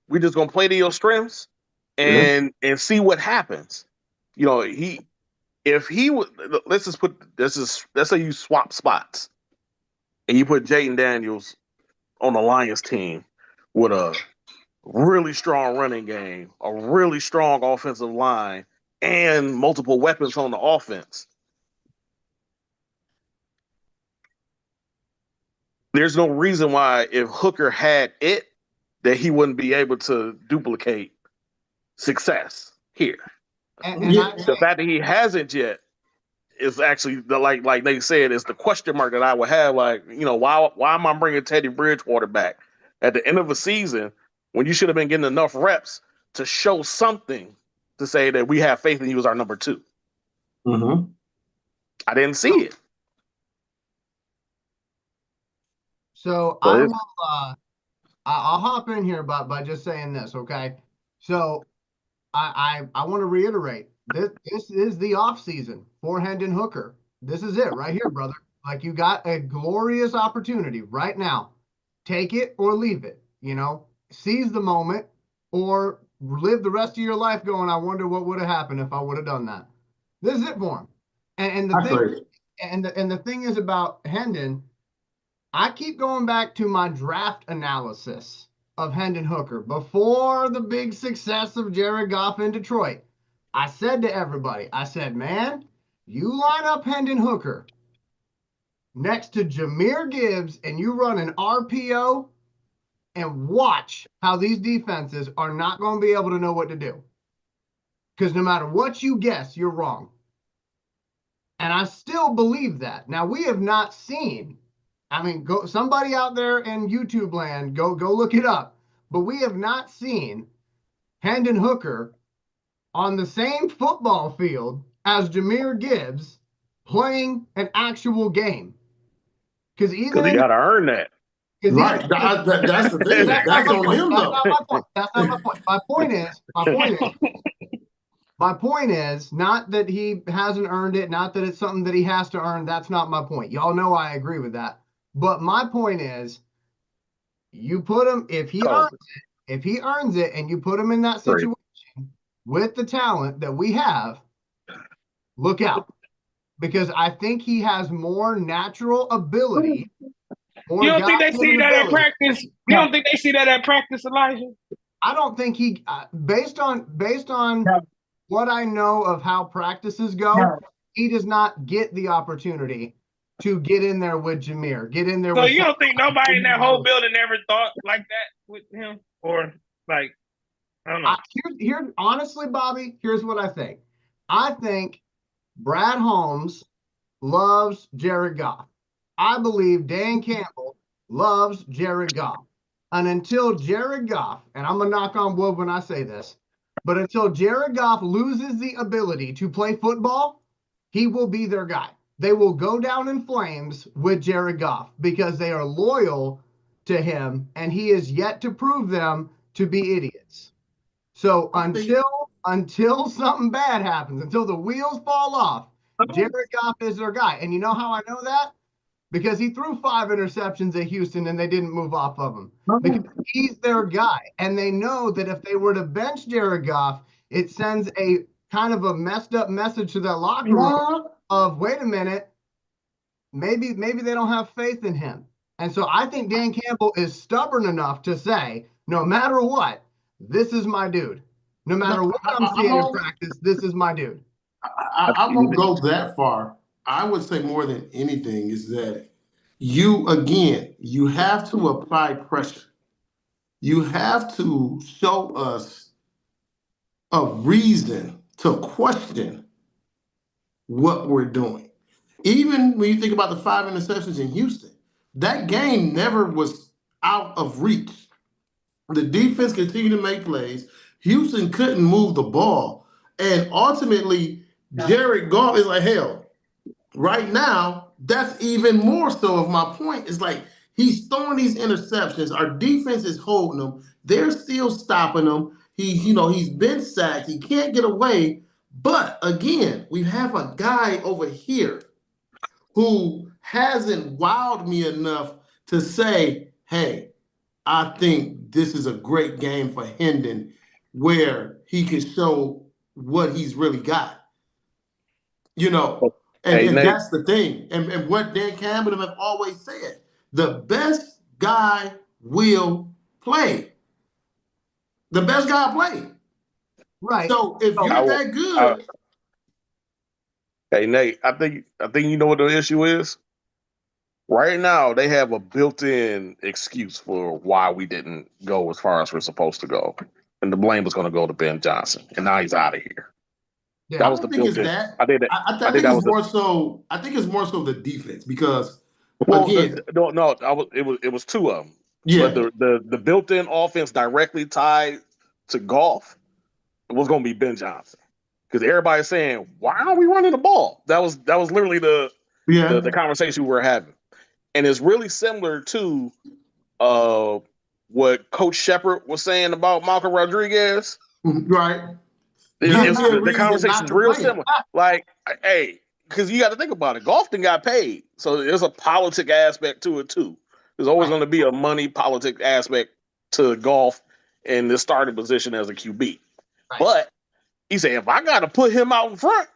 we just gonna play to your strengths and see what happens. You know, let's say you swap spots and you put Jaden Daniels on the Lions team with a really strong running game, a really strong offensive line, and multiple weapons on the offense. There's no reason why, if Hooker had it, that he wouldn't be able to duplicate success here. The fact that he hasn't yet is actually like they said, is the question mark that I would have. Like, you know, why am I bringing Teddy Bridgewater back at the end of a season when you should have been getting enough reps to show something to say that we have faith in you as our number 2? Mm-hmm. I didn't see it. So I will, I'll hop in here by just saying this, okay? So I want to reiterate, this is the off season for Hendon Hooker. This is it right here, brother. Like, you got a glorious opportunity right now. Take it or leave it, you know? Seize the moment or live the rest of your life going, I wonder what would have happened if I would have done that. This is it for him. And the thing is about Hendon, I keep going back to my draft analysis of Hendon Hooker before the big success of Jared Goff in Detroit. I said to everybody, I said, man, you line up Hendon Hooker next to Jahmyr Gibbs and you run an RPO and watch how these defenses are not going to be able to know what to do. Because no matter what you guess, you're wrong. And I still believe that. Now, we have not seen, I mean, somebody out there in YouTube land, go look it up. But we have not seen Hendon Hooker on the same football field as Jahmyr Gibbs playing an actual game. Because you got to earn that. Right. That's the thing. That's on him, though. That's not my point. My point is not that he hasn't earned it, not that it's something that he has to earn. That's not my point. Y'all know I agree with that. But my point is, you put him, if he earns it and you put him in that situation with the talent that we have, look out. Because I think he has more natural ability. You don't think they see that at practice? You don't think they see that at practice, Elijah? I don't think he, based on what I know of how practices go, he does not get the opportunity to get in there with Jameer, get in there So with. you don't think nobody in that whole building ever thought like that with him, or like I don't know. Here, honestly, Bobby, here's what I think. I think Brad Holmes loves Jared Goff. I believe Dan Campbell loves Jared Goff. And until Jared Goff, and I'm going to knock on wood when I say this, but until Jared Goff loses the ability to play football, he will be their guy. They will go down in flames with Jared Goff because they are loyal to him, and he is yet to prove them to be idiots. So until something bad happens, until the wheels fall off, Jared Goff is their guy. And you know how I know that? Because he threw 5 interceptions at Houston and they didn't move off of him. Because he's their guy. And they know that if they were to bench Jared Goff, it sends a kind of a messed up message to that locker room of, wait a minute, maybe they don't have faith in him. And so I think Dan Campbell is stubborn enough to say, no matter what, this is my dude. No matter what I'm seeing in practice, this is my dude. I won't go that far. I would say more than anything is that you have to apply pressure. You have to show us a reason to question what we're doing. Even when you think about the 5 interceptions in Houston, that game never was out of reach. The defense continued to make plays. Houston couldn't move the ball. And ultimately, Jared Goff is like, hell, right now, that's even more so of my point. It's like he's throwing these interceptions. Our defense is holding them. They're still stopping him. He's been sacked. He can't get away. But again, we have a guy over here who hasn't wowed me enough to say, hey, I think this is a great game for Hendon where he can show what he's really got. And that's the thing. And what Dan Campbell have always said, the best guy will play. The best guy play. Right. So if you're that good. Hey, Nate, I think you know what the issue is? Right now, they have a built-in excuse for why we didn't go as far as we're supposed to go. And the blame was going to go to Ben Johnson. And now he's out of here. Yeah, that was the built-in. I think it's more so. I think it's more so the defense because again, it was 2 of them. Yeah, but the built-in offense directly tied to Goff was going to be Ben Johnson because everybody's saying, "Why are we running the ball?" That was literally the conversation we were having, and it's really similar to what Coach Shepard was saying about Malcolm Rodriguez. Right. The conversation is real similar. Like, hey, because you got to think about it. Goff done got paid. So there's a politic aspect to it, too. There's always going to be a money politic aspect to Goff in the starting position as a QB. Right. But he said, if I got to put him out in front,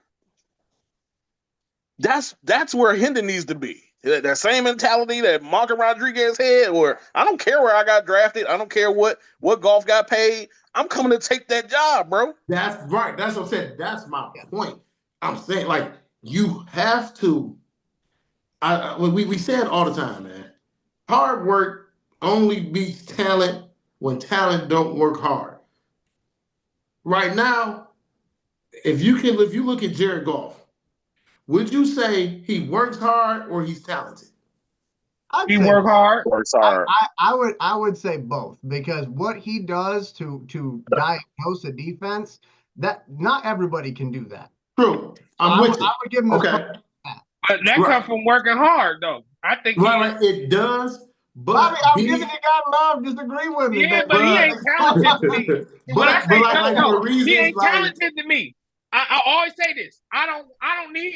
that's where Hendon needs to be. That same mentality that Malcolm Rodriguez had, or I don't care where I got drafted. I don't care what Goff got paid. I'm coming to take that job, bro. That's right. That's what I'm saying. That's my point. I'm saying, like, you have to. We say it all the time, man. Hard work only beats talent when talent don't work hard. Right now, if you look at Jared Goff, would you say he works hard or he's talented? He works hard. I would say both because what he does to diagnose a defense, that not everybody can do that. True. I would give him But that comes from working hard, though. I think it does. But Bobby, I'm giving you guy love. Disagree with me. Yeah, but he ain't talented to me. He ain't talented to me. I always say this. I don't need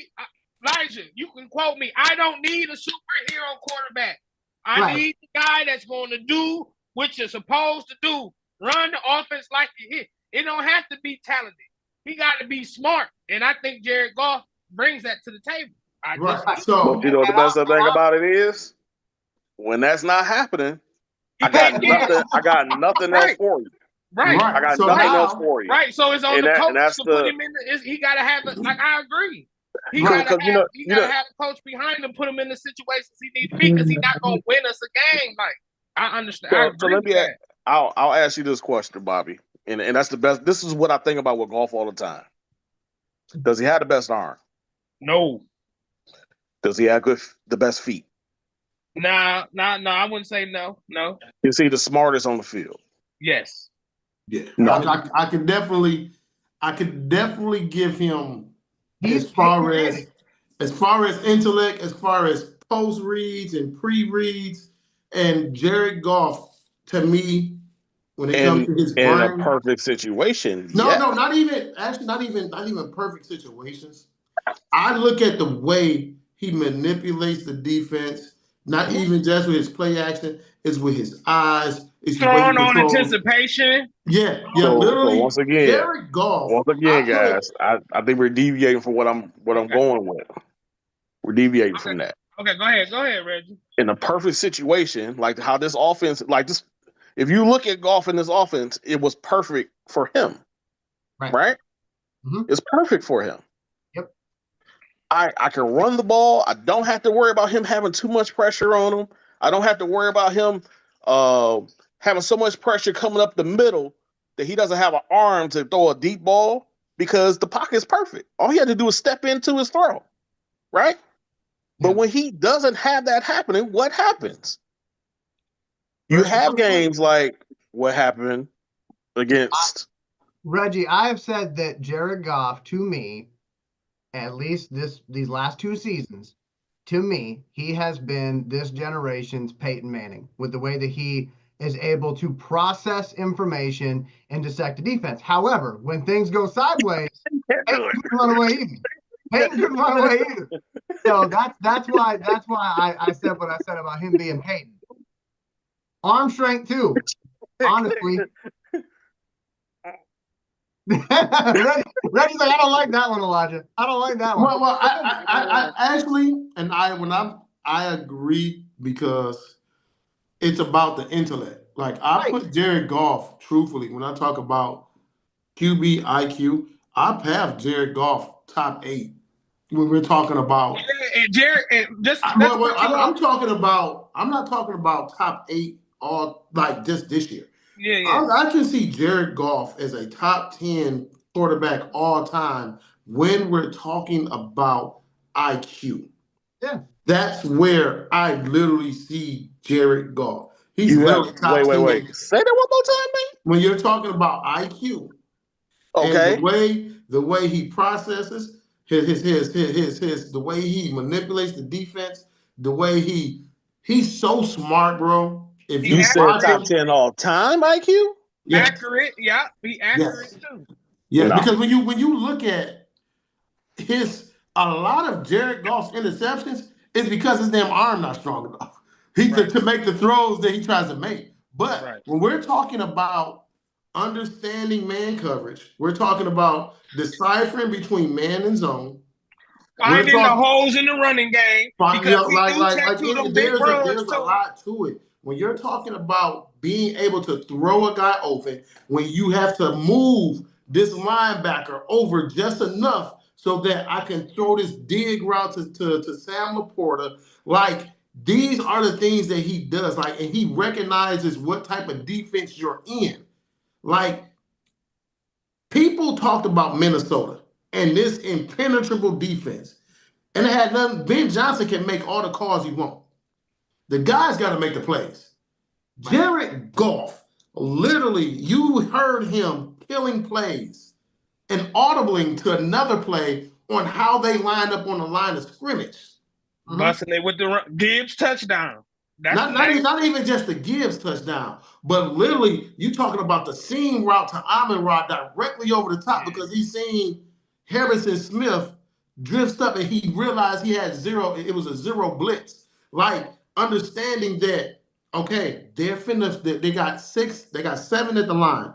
Elijah. You can quote me. I don't need a superhero quarterback. I need the guy that's going to do what you're supposed to do. Run the offense like you hit. It don't have to be talented. He got to be smart, and I think Jared Goff brings that to the table. But you know what the best thing about it is? When that's not happening, I got nothing else for you. Right. I got nothing else for you. Right. So it's on the coach to put him in. He got to have it. Like, I agree. He Right. gotta 'Cause, you have know, he gotta have a coach behind him, put him in the situations he needs to be, because he's not gonna win us a game. Like, I understand. I so agree let with me. that. I'll ask you this question, Bobby, and that's the best. This is what I think about with golf all the time. Does he have the best arm? No. Does he have the best feet? Nah. I wouldn't say no. No. Is he the smartest on the field? Yes. Yeah, No. I could definitely give him He's as far Peyton as intellect, as far as post reads and pre reads, and Jared Goff to me when it comes to his In a brain. perfect situation, No, yeah. no, not even perfect situations. I look at the way he manipulates the defense, not even just with his play action, it's with his eyes, it's the way he Throwing on controls. anticipation. Yeah, So literally. once again, Jared Goff. guys, I think we're deviating from what I'm going with. We're deviating from that. Okay, go ahead, Reggie. In a perfect situation, like how this offense, like this, if you look at golf in this offense, it was perfect for him. Right? Mm-hmm. It's perfect for him. Yep. I can run the ball. I don't have to worry about him having too much pressure on him. I don't have to worry about him having so much pressure coming up the middle that he doesn't have an arm to throw a deep ball, because the pocket is perfect. All he had to do is step into his throw, right? But when he doesn't have that happening, what happens? You have games like what happened against Reggie. I have said that Jared Goff, to me, at least these last 2 seasons, to me, he has been this generation's Peyton Manning with the way that he is able to process information and dissect the defense. However, when things go sideways, Peyton couldn't run away either. Peyton couldn't run away either. So that's why I said what I said about him being Peyton. Arm strength too, honestly. Reggie's like, I don't like that one, Elijah. I don't like that one. Well, I actually, and I agree, because it's about the intellect. Like, I put Jared Goff, truthfully, when I talk about QB IQ, I have Jared Goff top 8 when we're talking about. And Jared, I'm talking about. I'm not talking about top 8 all like just this year. Yeah. I can see Jared Goff as a top 10 quarterback all time when we're talking about IQ. Yeah. That's where I literally see Jared Goff. He's literally top 10. Wait. Say that one more time, man. When you're talking about IQ. Okay. And the way he processes the way he manipulates the defense, the way he's so smart, bro. If you said top 10 all time IQ? Yes. Accurate, yeah. Be accurate too. Yeah, because when you look at a lot of Jared Goff's interceptions is because his damn arm not strong enough. To make the throws that he tries to make. But when we're talking about understanding man coverage, we're talking about deciphering between man and zone. Finding the holes in the running game. Because there's a lot to it. When you're talking about being able to throw a guy open, when you have to move this linebacker over just enough so that I can throw this dig route to Sam Laporta, like, these are the things that he does. Like, and he recognizes what type of defense you're in. Like, people talked about Minnesota and this impenetrable defense. And it had nothing. Ben Johnson can make all the calls he wants. The guy's got to make the plays. Jared Goff, literally, you heard him killing plays and audibling to another play on how they lined up on the line of scrimmage. Busting it with the Gibbs touchdown. Not even just the Gibbs touchdown, but literally, you talking about the seam route to Amon-Ra directly over the top, because he's seen Harrison Smith drifts up and he realized he had it was a zero blitz. Like, understanding that, okay, they got 7 at the line.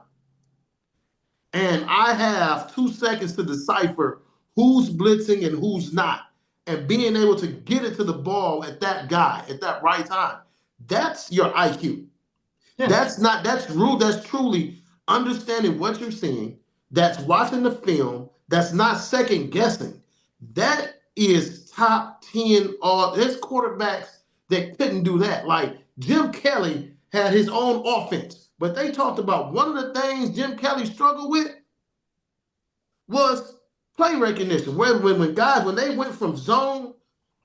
And I have 2 seconds to decipher who's blitzing and who's not. And being able to get it to the ball at that guy at that right time. That's your IQ. Yeah. That's truly understanding what you're seeing. That's watching the film. That's not second guessing. That is top 10 all. There's quarterbacks that couldn't do that. Like Jim Kelly had his own offense, but they talked about one of the things Jim Kelly struggled with was play recognition. When guys, when they went from zone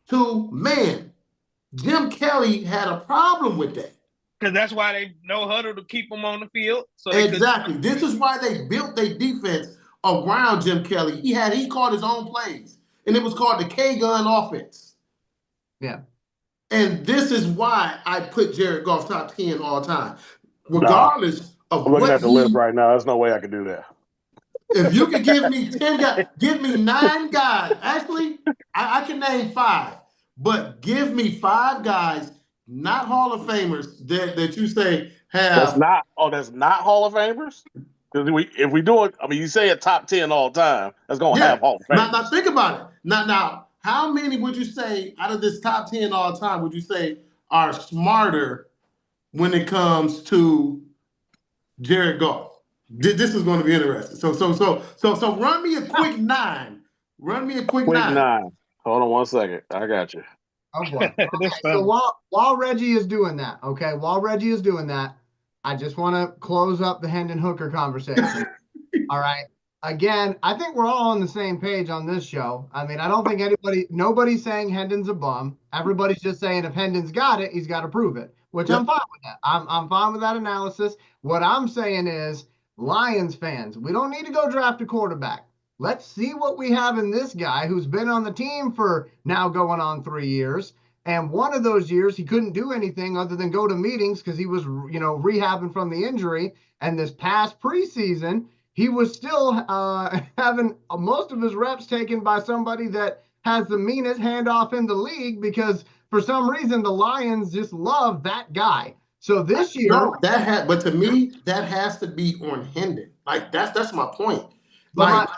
to man, Jim Kelly had a problem with that. Because that's why they no huddle to keep them on the field. So exactly. This is why they built their defense around Jim Kelly. He called his own plays, and it was called the K-gun offense. Yeah. And this is why I put Jared Goff top 10 all time, regardless of I'm looking what at the list right now. There's no way I can do that. If you could give me 10 guys, give me 9 guys. Actually, I can name 5, but give me 5 guys, not Hall of Famers, that you say have. That's not Hall of Famers? Because if we do it, I mean, you say a top 10 all time, that's going to have Hall of Famers. Now think about it. Now, how many would you say out of this top 10 all time would you say are smarter when it comes to Jared Goff? This is going to be interesting. So run me a quick 9. Run me a quick 9. Hold on one second. I got you. Oh boy. Okay, so while Reggie is doing that, I just want to close up the Hendon Hooker conversation. All right. Again, I think we're all on the same page on this show. I mean, I don't think nobody's saying Hendon's a bum. Everybody's just saying if Hendon's got it, he's got to prove it, which I'm fine with that. I'm fine with that analysis. What I'm saying is, Lions fans, we don't need to go draft a quarterback. Let's see what we have in this guy who's been on the team for now going on 3 years. And one of those years, he couldn't do anything other than go to meetings because he was, rehabbing from the injury. And this past preseason, he was still having most of his reps taken by somebody that has the meanest handoff in the league because for some reason the Lions just love that guy. So this year, but to me, that has to be on Hendon. Like that's my point. But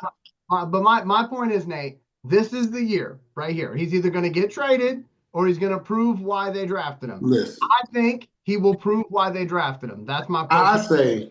my point is, Nate, this is the year right here. He's either going to get traded or he's going to prove why they drafted him. Listen, I think he will prove why they drafted him. That's my point. I say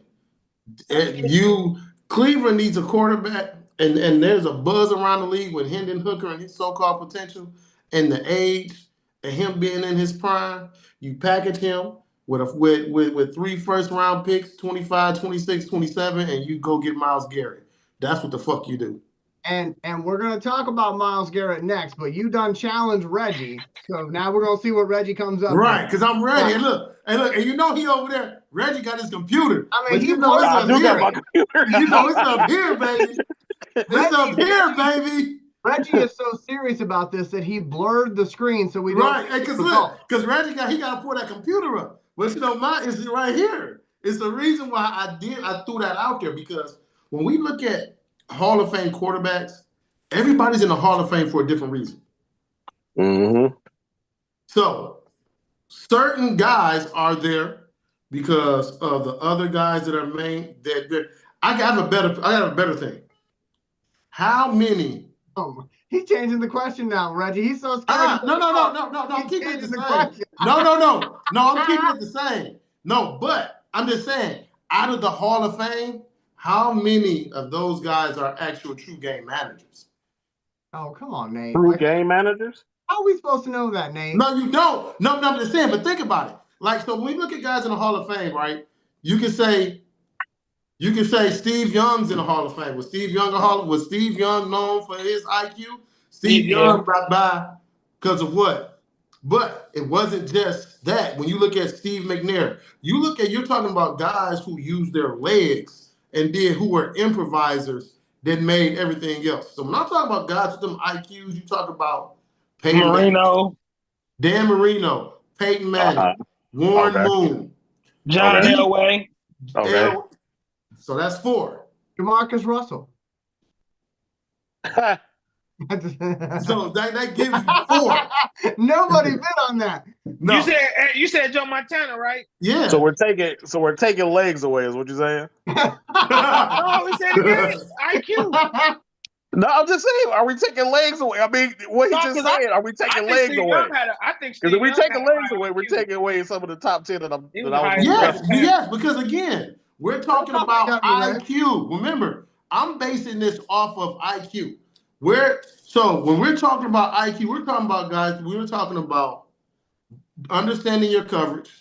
Cleveland needs a quarterback, and there's a buzz around the league with Hendon Hooker and his so-called potential and the age and him being in his prime. You package him with 3 first-round picks, 25, 26, 27, and you go get Myles Garrett. That's what the fuck you do. And we're going to talk about Myles Garrett next, but you done challenged Reggie. So now we're going to see what Reggie comes up with. Right, because I'm ready. And look, and you know he over there. Reggie got his computer. I mean, it's up here. You know it's up here, baby. It's up here, baby. Reggie is so serious about this that he blurred the screen so we don't. Right, because Reggie got to pull that computer up. But mine is right here. It's the reason why I threw that out there, because when we look at Hall of Fame quarterbacks, everybody's in the Hall of Fame for a different reason. Mm-hmm. So certain guys are there because of the other guys that are main. I got a better thing. How many? Oh, he's changing the question now, Reggie. He's so scared. No. I'm keeping it the same. No. I'm keeping it the same. No, but I'm just saying, out of the Hall of Fame, how many of those guys are actual true game managers? Oh, come on, Nate. True game managers? How are we supposed to know that, Nate? No, you don't. No, I'm just saying, but think about it. Like, so when we look at guys in the Hall of Fame, right? You can say Steve Young's in the Hall of Fame. Was Steve Young known for his IQ? Steve Young brought by because of what? But it wasn't just that. When you look at Steve McNair, you're talking about guys who used their legs and who were improvisers that made everything else. So when I'm talking about guys with them IQs, you talk about Dan Marino, Peyton Manning, Warren Moon, John Elway. Okay. So that's 4. DeMarcus Russell. So that gives you 4. Nobody bid on that. No. You said Joe Montana, right? Yeah. So we're taking legs away, is what you're saying? No, we said IQ. No, I'm just saying, are we taking legs away? I mean, what he just said, are we taking legs away? Because if we taking legs away, we're taking away some of the top 10 that I was. Yes, because again, we're talking about IQ. Remember, I'm basing this off of IQ. So when we're talking about IQ, we're talking about guys. We were talking about understanding your coverage,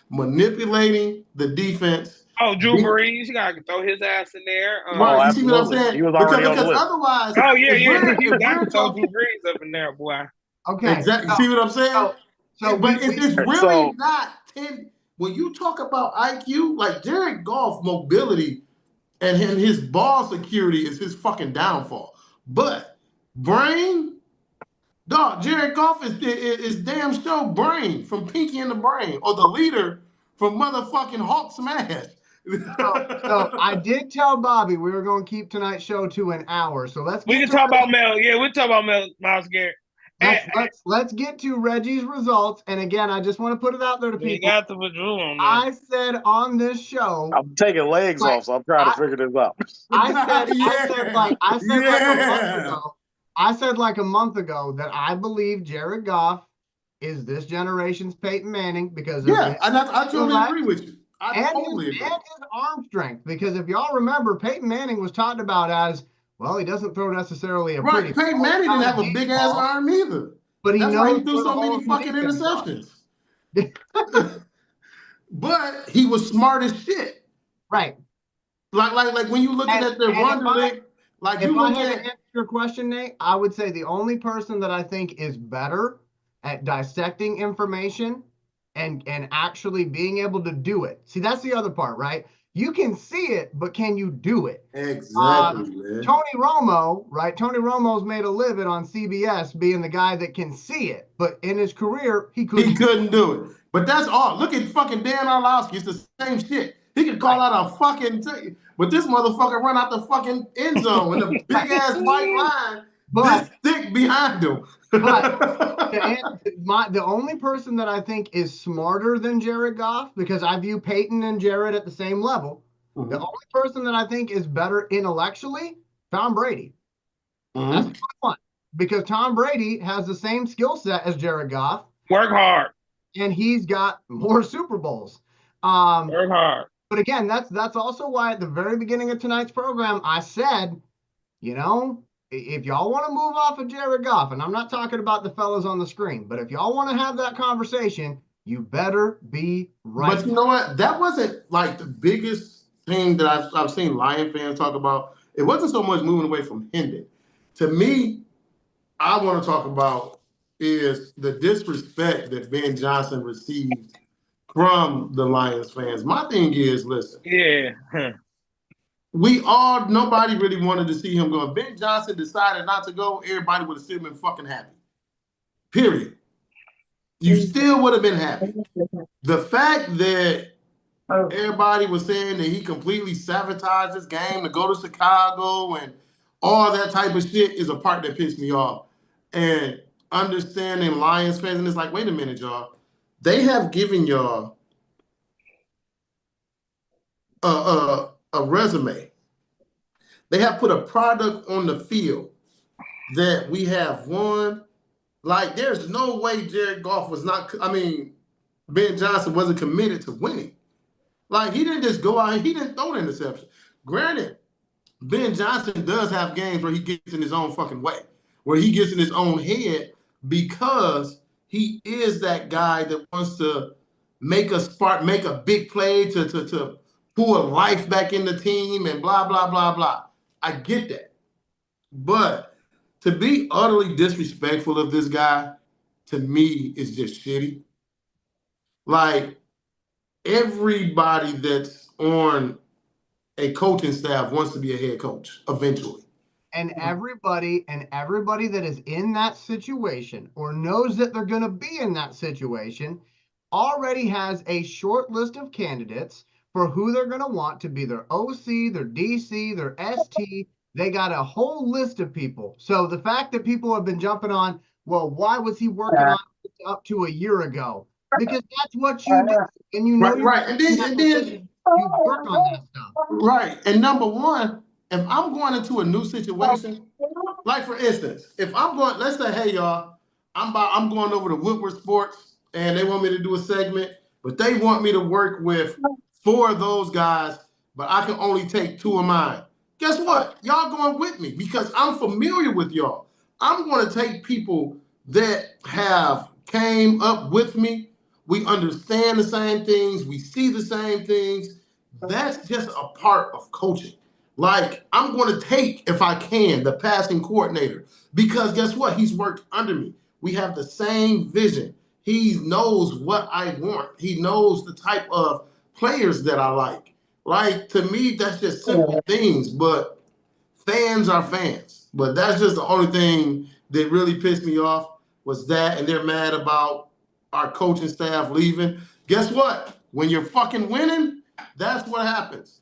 manipulating the defense. Oh, Drew Brees, you gotta throw his ass in there. Right, you see what I'm absolutely. saying? He was already on the Because list. otherwise, Oh yeah, if you got we're to throw talking, Drew Brees up in there, boy. Okay. exactly. See what I'm saying? But it's really not 10. When you talk about IQ, like Jared Goff mobility and his ball security is his fucking downfall. But brain, dog, Jared Goff is damn show brain from Pinky and the Brain, or the leader from motherfucking Hulk Smash. So I did tell Bobby we were going to keep tonight's show to an hour. So we can talk about Mel. Yeah, we'll talk about Myles Garrett. Let's get to Reggie's results. And again, I just want to put it out there to people. Got to put Drew on there. I said on this show, I'm taking legs off, so I'm trying to figure this out. I said like a month ago that I believe Jared Goff is this generation's Peyton Manning because of I totally agree with you. And his arm strength. Because if y'all remember, Peyton Manning was talked about as, well, he doesn't throw necessarily a pretty. Peyton Manning didn't have a big ass arm either. But that's why he threw so many fucking interceptions. But he was smart as shit. Right. Like when you look at the Wonderlic, like if I had to answer your question, Nate, I would say the only person that I think is better at dissecting information and actually being able to do it. See, that's the other part, right? You can see it, but can you do it? Exactly, man. Tony Romo, right? Tony Romo's made a living on CBS being the guy that can see it, but in his career, he couldn't do it. But that's all. Look at fucking Dan Orlovsky. It's the same shit. He could call out a fucking thing, but this motherfucker run out the fucking end zone with a big ass white line, this thick behind him. But the only person that I think is smarter than Jared Goff, because I view Peyton and Jared at the same level, the only person that I think is better intellectually, Tom Brady. That's the one. Because Tom Brady has the same skill set as Jared Goff. Work hard. And he's got more Super Bowls. Work hard. But again, that's also why at the very beginning of tonight's program, I said, if y'all want to move off of Jared Goff, and I'm not talking about the fellas on the screen, but if y'all want to have that conversation, you better be right. But you know what? That wasn't like the biggest thing that I've seen Lion fans talk about. It wasn't so much moving away from Hendon. To me, I want to talk about is the disrespect that Ben Johnson received from the Lions fans. My thing is, listen. Yeah. Nobody really wanted to see him go. If Ben Johnson decided not to go, everybody would have still been fucking happy. Period. You still would have been happy. The fact that everybody was saying that he completely sabotaged this game to go to Chicago and all that type of shit is a part that pissed me off. And understanding Lions fans, and it's like, wait a minute, y'all. They have given y'all a resume. They have put a product on the field that we have won. Like, there's no way Jared Goff Ben Johnson wasn't committed to winning. Like, he didn't just go out and he didn't throw the interception. Granted, Ben Johnson does have games where he gets in his own fucking way, where he gets in his own head because he is that guy that wants to make a big play to pull a life back in the team and blah, blah, blah, blah. I get that. But to be utterly disrespectful of this guy, to me, is just shitty. Like, everybody that's on a coaching staff wants to be a head coach eventually. And everybody that is in that situation or knows that they're going to be in that situation already has a short list of candidates for who they're going to want to be their OC, their DC, their ST. They got a whole list of people. So the fact that people have been jumping on, well, why was he working on this up to a year ago? Because that's what you do. And you know, right. And then you work on that stuff. Right. And number one, if I'm going into a new situation, like for instance, if I'm going, let's say, hey y'all, I'm going over to Woodward Sports and they want me to do a segment, but they want me to work with 4 of those guys, but I can only take 2 of mine. guess what? Y'all going with me because I'm familiar with y'all. I'm going to take people that have came up with me. We understand the same things. We see the same things. That's just a part of coaching. Like, I'm going to take, if I can, the passing coordinator because guess what? He's worked under me. We have the same vision. He knows what I want. He knows the type of players that I like. Like, to me, that's just simple things, but fans are fans. But that's just the only thing that really pissed me off was that, and they're mad about our coaching staff leaving. Guess what? When you're fucking winning, that's what happens.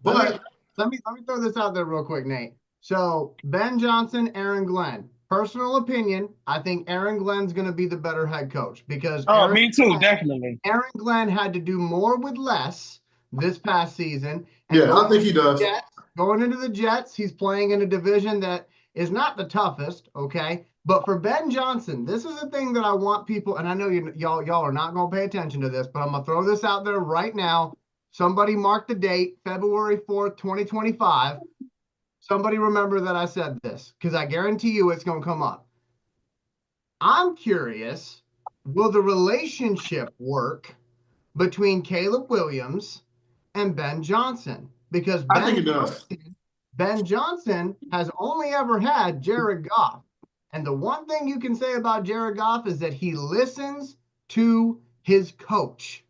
But let me throw this out there real quick, Nate. So Ben Johnson, Aaron Glenn. Personal opinion, I think Aaron Glenn's going to be the better head coach because me too, definitely. Aaron Glenn had to do more with less this past season. And yeah, I think he does. Going into the Jets, he's playing in a division that is not the toughest, okay? But for Ben Johnson, this is the thing that I want people, and I know y'all are not going to pay attention to this, but I'm going to throw this out there right now. Somebody mark the date, February 4th, 2025. Somebody remember that I said this because I guarantee you it's going to come up. I'm curious, will the relationship work between Caleb Williams and Ben Johnson? Because I think it does. Ben Johnson has only ever had Jared Goff. And the one thing you can say about Jared Goff is that he listens to his coach.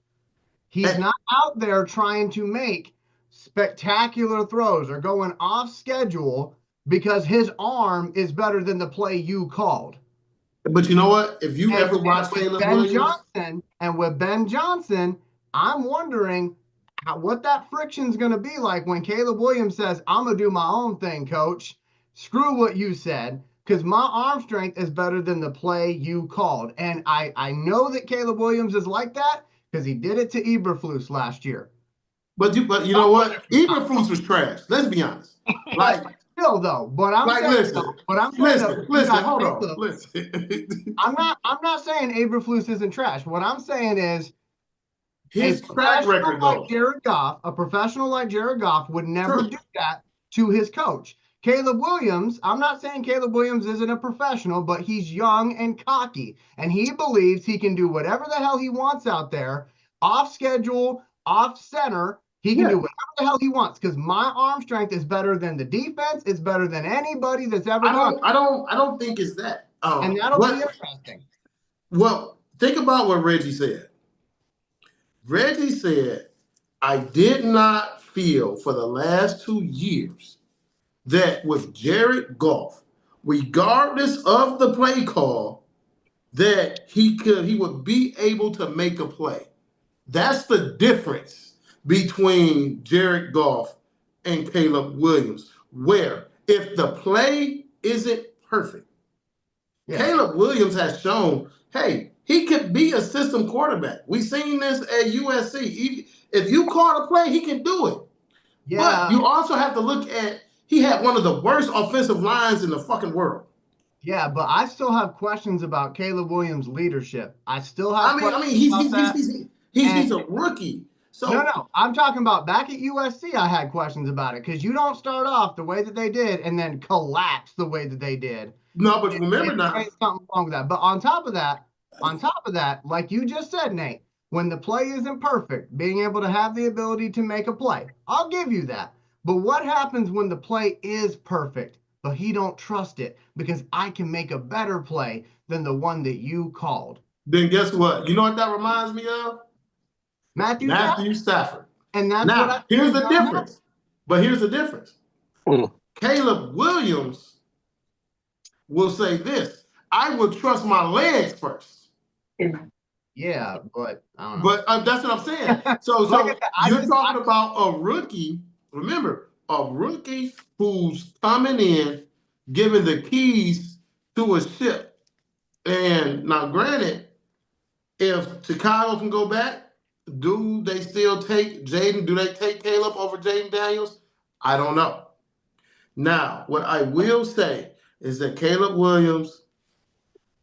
He's not out there trying to make spectacular throws or going off schedule because his arm is better than the play you called. But you know what? If you ever watch Caleb Williams, with Ben Johnson, I'm wondering what that friction's going to be like when Caleb Williams says, I'm going to do my own thing, coach. Screw what you said, because my arm strength is better than the play you called. And I know that Caleb Williams is like that because he did it to Eberflus last year. But you know what? Eberflus was trash. Let's be honest. Like, still though, but I'm like, saying, listen, hold on, listen. I'm not saying Eberflus isn't trash. What I'm saying is his track record, though. A professional like Jared Goff would never do that to his coach. Caleb Williams, I'm not saying Caleb Williams isn't a professional, but he's young and cocky, and he believes he can do whatever the hell he wants out there, off schedule, off center. He can do whatever the hell he wants because my arm strength is better than the defense. It's better than anybody that's ever done it. I don't think it's that. And that'll be interesting. Well, think about what Reggie said. Reggie said, I did not feel for the last 2 years that with Jared Goff, regardless of the play call, that he would be able to make a play. That's the difference between Jared Goff and Caleb Williams, where if the play isn't perfect, Caleb Williams has shown, hey, he could be a system quarterback. We've seen this at USC. If you call a play, he can do it. Yeah. But you also have to look at, he had one of the worst offensive lines in the fucking world. Yeah, but I still have questions about Caleb Williams' leadership. I still have he's a rookie. So No, I'm talking about back at USC, I had questions about it because you don't start off the way that they did and then collapse the way that they did. No, but remember now. There's something wrong with that. But on top of that, like you just said, Nate, when the play isn't perfect, being able to have the ability to make a play, I'll give you that. But what happens when the play is perfect, but he don't trust it because I can make a better play than the one that you called? Then guess what? You know what that reminds me of? Matthew Stafford. And that's now, here's the difference. But here's the difference. Caleb Williams will say this: I will trust my legs first. Yeah, but I don't know. But that's what I'm saying. So you're talking about a rookie. Remember, a rookie who's coming in, giving the keys to a ship. And now, granted, if Chicago can go back, do they still take Jaden? Do they take Caleb over Jaden Daniels? I don't know. Now, what I will say is that Caleb Williams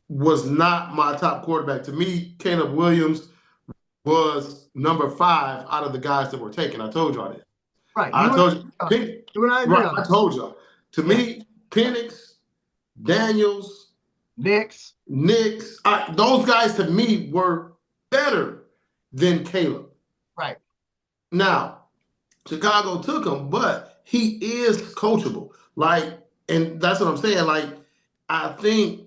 was not my top quarterback. To me, Caleb Williams was number 5 out of the guys that were taken. I told y'all that. Right. I told you. You and I agree on I that. told y'all. To me, Penix, Daniels, Knicks, those guys to me were better than Caleb. right. Now, Chicago took him, but he is coachable. Like, and that's what I'm saying. Like, I think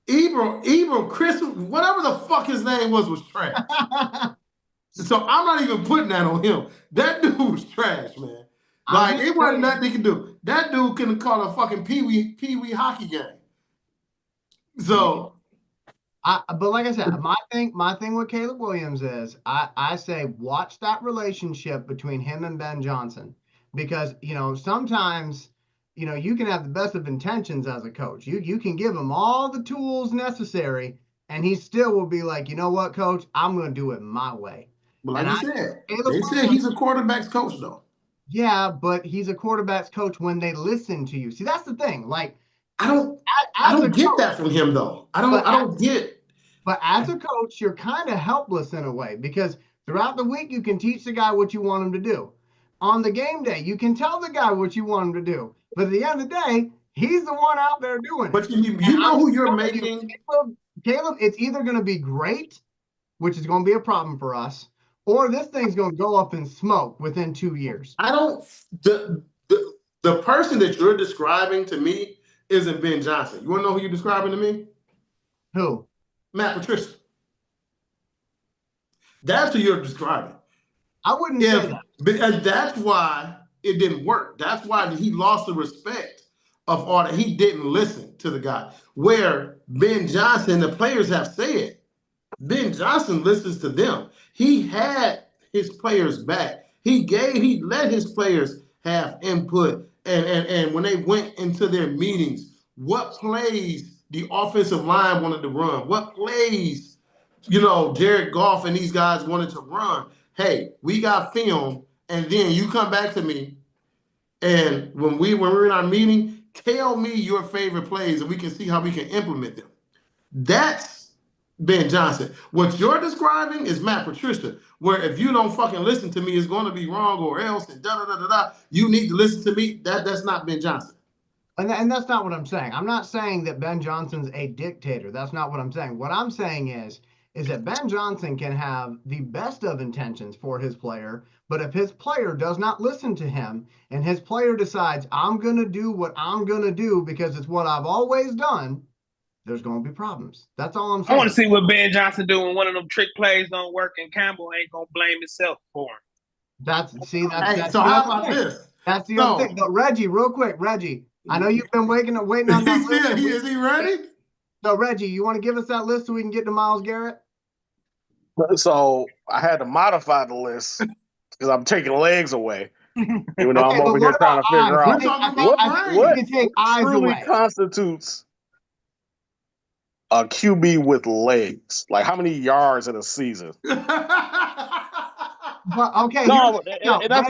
Ebro, Chris, whatever the fuck his name was trash. So I'm not even putting that on him. That dude was trash, man. Like, it wasn't nothing he could do. That dude couldn't call a fucking pee-wee hockey game. So, but like I said, my thing with Caleb Williams is I say watch that relationship between him and Ben Johnson, because sometimes you can have the best of intentions as a coach. You can give him all the tools necessary, and he still will be like, you know what, coach, I'm going to do it my way. But like you said, they said he's a quarterback's coach, though. Yeah, but he's a quarterback's coach when they listen to you. See, that's the thing. Like, I don't get that from him, though. I don't get. But as a coach, you're kind of helpless in a way, because throughout the week you can teach the guy what you want him to do. On the game day, you can tell the guy what you want him to do. But at the end of the day, he's the one out there doing it. But you know who you're making? Caleb, it's either going to be great, which is going to be a problem for us, or this thing's going to go up in smoke within 2 years. The person that you're describing to me isn't Ben Johnson. You want to know who you're describing to me? Who? Matt Patricia. That's who you're describing. I wouldn't say that. And that's why it didn't work. That's why he lost the respect of all that. He didn't listen to the guy. Where Ben Johnson, the players have said, Ben Johnson listens to them. He had his players back. He let his players have input. And when they went into their meetings, what plays the offensive line wanted to run, what plays, Jared Goff and these guys wanted to run. Hey, we got film, and then you come back to me, and when we're in our meeting, tell me your favorite plays, and we can see how we can implement them. That's Ben Johnson. What you're describing is Matt Patricia, where if you don't fucking listen to me, it's going to be wrong, or else, and da-da-da-da-da. You need to listen to me. That's not Ben Johnson. And that's not what I'm saying. I'm not saying that Ben Johnson's a dictator. That's not what I'm saying. What I'm saying is that Ben Johnson can have the best of intentions for his player, but if his player does not listen to him and his player decides, I'm going to do what I'm going to do because it's what I've always done, there's going to be problems. That's all I'm saying. I want to see what Ben Johnson do when one of them trick plays don't work and Campbell ain't going to blame himself for him. That's so how about this? That's the other thing. But Reggie, real quick, Reggie, I know you've been waiting on that list. Is he ready? So, Reggie, you want to give us that list so we can get to Myles Garrett? So I had to modify the list because I'm taking legs away. Even though I'm over here trying to figure out what truly constitutes a QB with legs. Like, how many yards in a season? But, okay. That's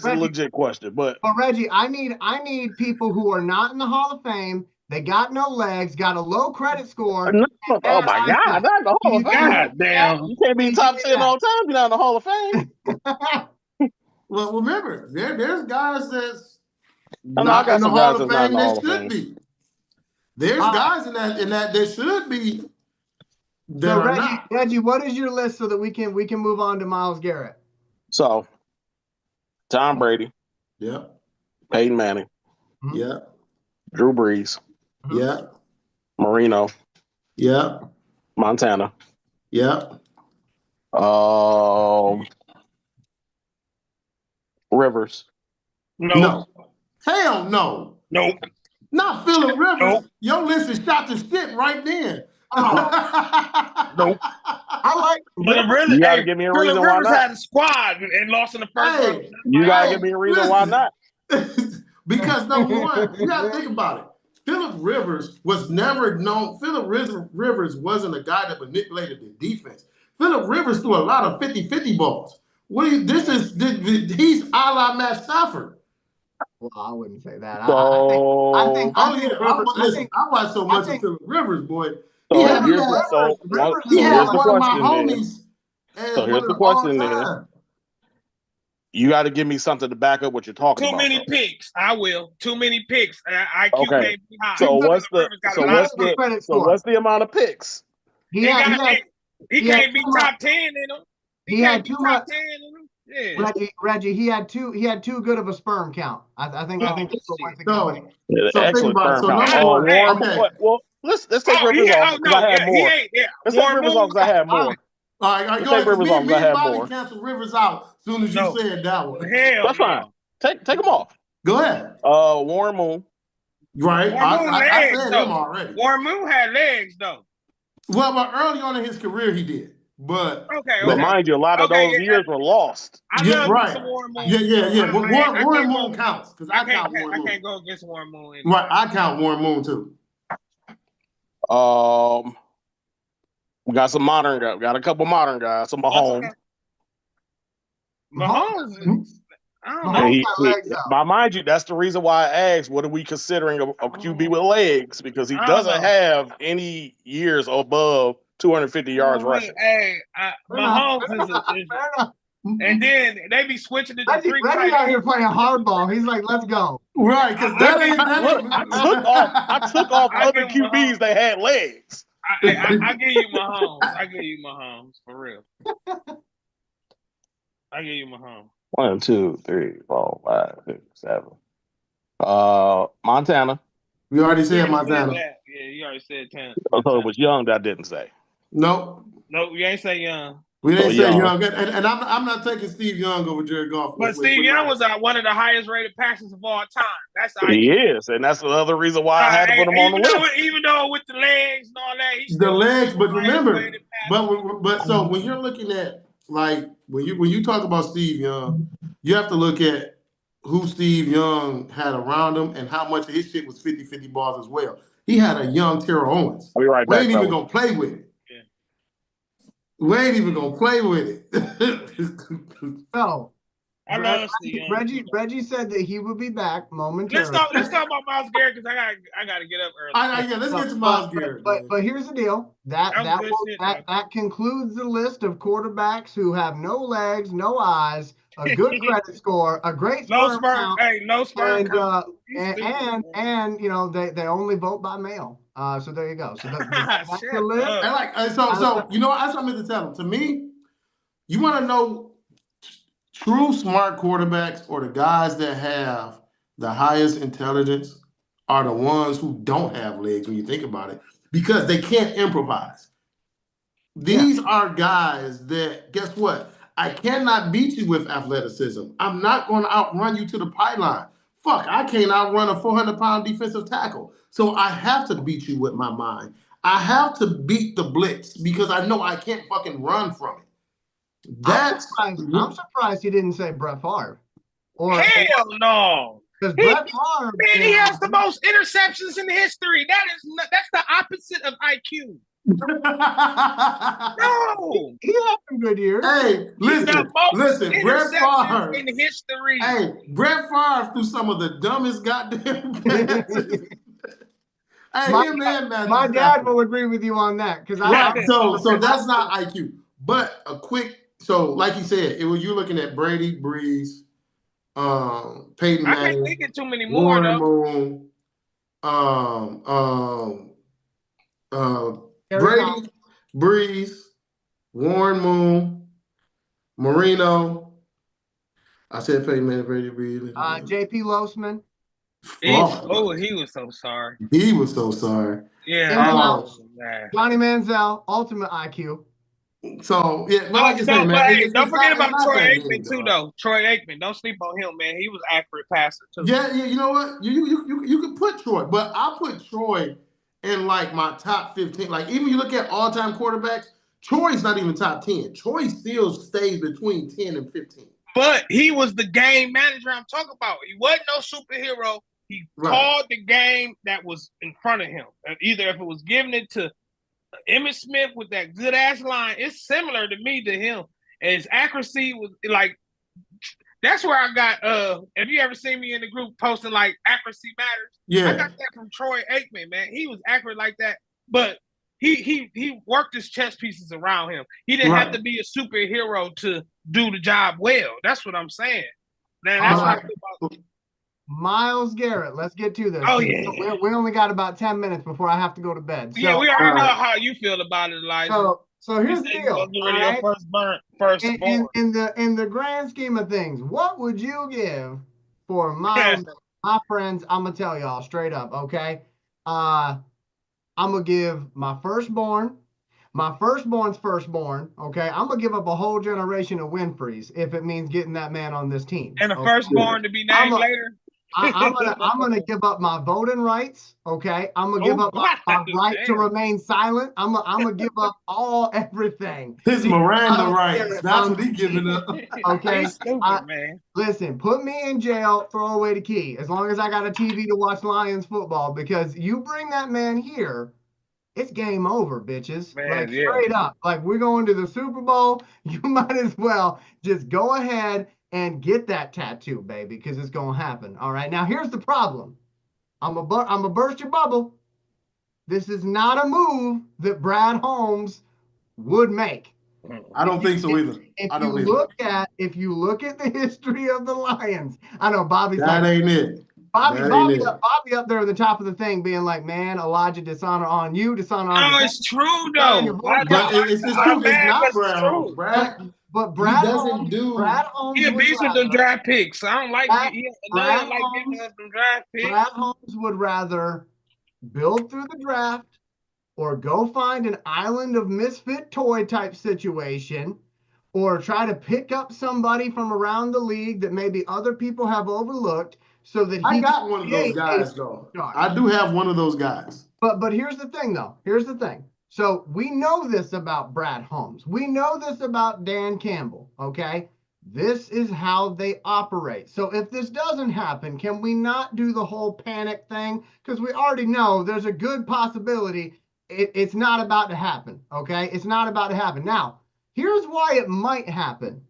a legit question. But Reggie, I need people who are not in the Hall of Fame. They got no legs, got a low credit score. No, oh my God, not in the Hall of Fame. God damn. You can't be top 10 all time. You're not in the Hall of Fame. Well, remember, there's guys that's not in the Hall of Fame that should be. There's guys in that should be. So Reggie, what is your list so that we can move on to Myles Garrett? So, Tom Brady. Yeah. Peyton Manning. Yeah. Drew Brees. Yeah. Marino. Yeah. Montana. Yeah. Rivers. No. Hell no. Nope. Not Phillip Rivers. Nope. Your list is shot to shit right then. Nope. I like Rivers. You gotta give me a reason why Rivers not. had a squad and lost in the first round. You gotta give me a reason why not. Because number one, you gotta think about it. Phillip Rivers was never known. Phillip Rivers wasn't a guy that manipulated the defense. Phillip Rivers threw a lot of 50-50 balls. He's a la Matt Stafford. Well, I wouldn't say that. So, I watched so much of Phillip Rivers, boy. He had one of my homies. So here's the question then. you got to give me something to back up what you're talking Too about. many picks. I will. Too many picks. IQ Okay. can't be high. So what's the amount of picks? He can't be top 10 in them. He can't be top 10 in them. Yeah. Reggie, he had too good of a sperm count. I think that's what went So excellent sperm count. Okay. Well, let's take Rivers off because I had more. Let's take Rivers off because I had more. All right, go ahead. Me and Bobby canceled Rivers out as soon as you said that one. Hell, that's fine. Take them off. Go ahead. Warren Moon. Right. I said him already. Warren Moon had legs though. Well, but early on in his career he did. But but mind you, a lot of those years were lost. I love Warren Moon. Yeah. Warren Moon counts because I count Warren Moon. I can't go against Warren Moon. Right, I count Warren Moon too. We got some modern guys. Got a couple modern guys. Some Mahomes. Mahomes. I don't know. Mind you, that's the reason why I asked, what are we considering a QB with legs? Because he doesn't have any years above 250 yards rushing. Hey, Mahomes is and then they be switching to the three. Reggie out here playing hardball. He's like, let's go. Right, because I took off other QBs that had legs. I give you Mahomes. I give you Mahomes for real. I give you Mahomes. 1, 2, 3, 4, 5, 6, 7. Montana. We already said Montana. Yeah, you already said 10. I thought it was Young that I didn't say. Nope. No, you ain't say Young. We didn't say Young. And I'm not taking Steve Young over Jared Goff. But Steve Young was one of the highest rated passers of all time. He is, and that's the other reason why I had to put him on the list. Even though with the legs and all that, the legs. But remember, but so when you're looking at like when you talk about Steve Young, you have to look at who Steve Young had around him and how much of his shit was 50-50 balls as well. He had a young Terrell Owens. I'll be right back. We ain't even gonna play with it. Yeah. We ain't even gonna play with it. No. Reggie said that he would be back momentarily. Let's talk about Myles Garrett because I gotta get up early. Let's get to Myles Garrett. But here's the deal. That concludes the list of quarterbacks who have no legs, no eyes, a good credit score, a great sperm count, no sperm count. And you know they only vote by mail. So there you go. So that's the list. And so you know that's what I meant to tell them. To me, you want to know true smart quarterbacks or the guys that have the highest intelligence are the ones who don't have legs when you think about it because they can't improvise. These are guys that, guess what? I cannot beat you with athleticism. I'm not going to outrun you to the pylon. Fuck, I can't outrun a 400-pound defensive tackle. So I have to beat you with my mind. I have to beat the blitz because I know I can't fucking run from it. I'm surprised he didn't say Brett Favre. Hell no. Because Brett Favre, man, he has the most interceptions in history. That's the opposite of IQ. No, he had some good years. Hey, listen, Brett Favre in history. Hey, Brett Favre threw some of the dumbest goddamn passes. Hey, my dad will agree with you on that because so that's not IQ. But so like you said, you're looking at Brady, Breeze, Peyton Manning. I can't think of too many more though. Brady, Breeze, Warren Moon, Marino. I said Peyton Manning, Brady, Breeze. J.P. Losman. He was so sorry. He was so sorry. Yeah. Johnny Manziel, ultimate IQ. So yeah, but like I said, man, don't forget about Troy Aikman too, though. Troy Aikman, don't sleep on him, man. He was accurate passer too. Yeah. You know what? You could put Troy, but I put Troy in like my top 15. Like even you look at all-time quarterbacks, Troy's not even top 10. Troy still stays between 10 and 15. But he was the game manager I'm talking about. He wasn't no superhero. He called the game that was in front of him. Either if it was giving it to Emmitt Smith with that good ass line, it's similar to me to him. And his accuracy was like, that's where I got. Have you ever seen me in the group posting like accuracy matters? Yeah, I got that from Troy Aikman, man. He was accurate like that. But he worked his chess pieces around him. He didn't have to be a superhero to do the job well. That's what I'm saying. Man, that's what I feel about Myles Garrett. Let's get to this. Oh yeah. We only got about 10 minutes before I have to go to bed. So, yeah, we already know how you feel about it, Elijah. So here's the deal. Your first in the grand scheme of things, what would you give for Myles? My friends, I'm gonna tell y'all straight up, okay? I'm gonna give my firstborn's firstborn, okay? I'm gonna give up a whole generation of Winfreys if it means getting that man on this team. And the firstborn to be named later. I'm gonna give up my voting rights, okay? I'm gonna give up my right to remain silent. I'm gonna give up everything. His Miranda rights. That's what he's giving up. Okay, stupid, man. Listen, put me in jail, throw away the key. As long as I got a TV to watch Lions football, because you bring that man here, it's game over, bitches. Man, straight up. Like, we're going to the Super Bowl. You might as well just go ahead and get that tattoo, baby, because it's going to happen. All right. Now, here's the problem. I'm gonna burst your bubble. This is not a move that Brad Holmes would make. I don't think so either. If you look at the history of the Lions, I know Bobby's that ain't it. Bobby up there at the top of the thing being like, man, Elijah, dishonor on you, dishonor on you. No, it's true, though. But it's true. It's not Brad Holmes. But Brad Holmes, he abuses with them draft picks. I don't like giving us them draft picks. Brad Holmes would rather build through the draft or go find an island of misfit toy type situation or try to pick up somebody from around the league that maybe other people have overlooked so that I got one of those guys, though. I do have one of those guys. But here's the thing, though. Here's the thing. So we know this about Brad Holmes. We know this about Dan Campbell, okay? This is how they operate. So if this doesn't happen, can we not do the whole panic thing? Because we already know there's a good possibility it's not about to happen, okay? It's not about to happen. Now, here's why it might happen.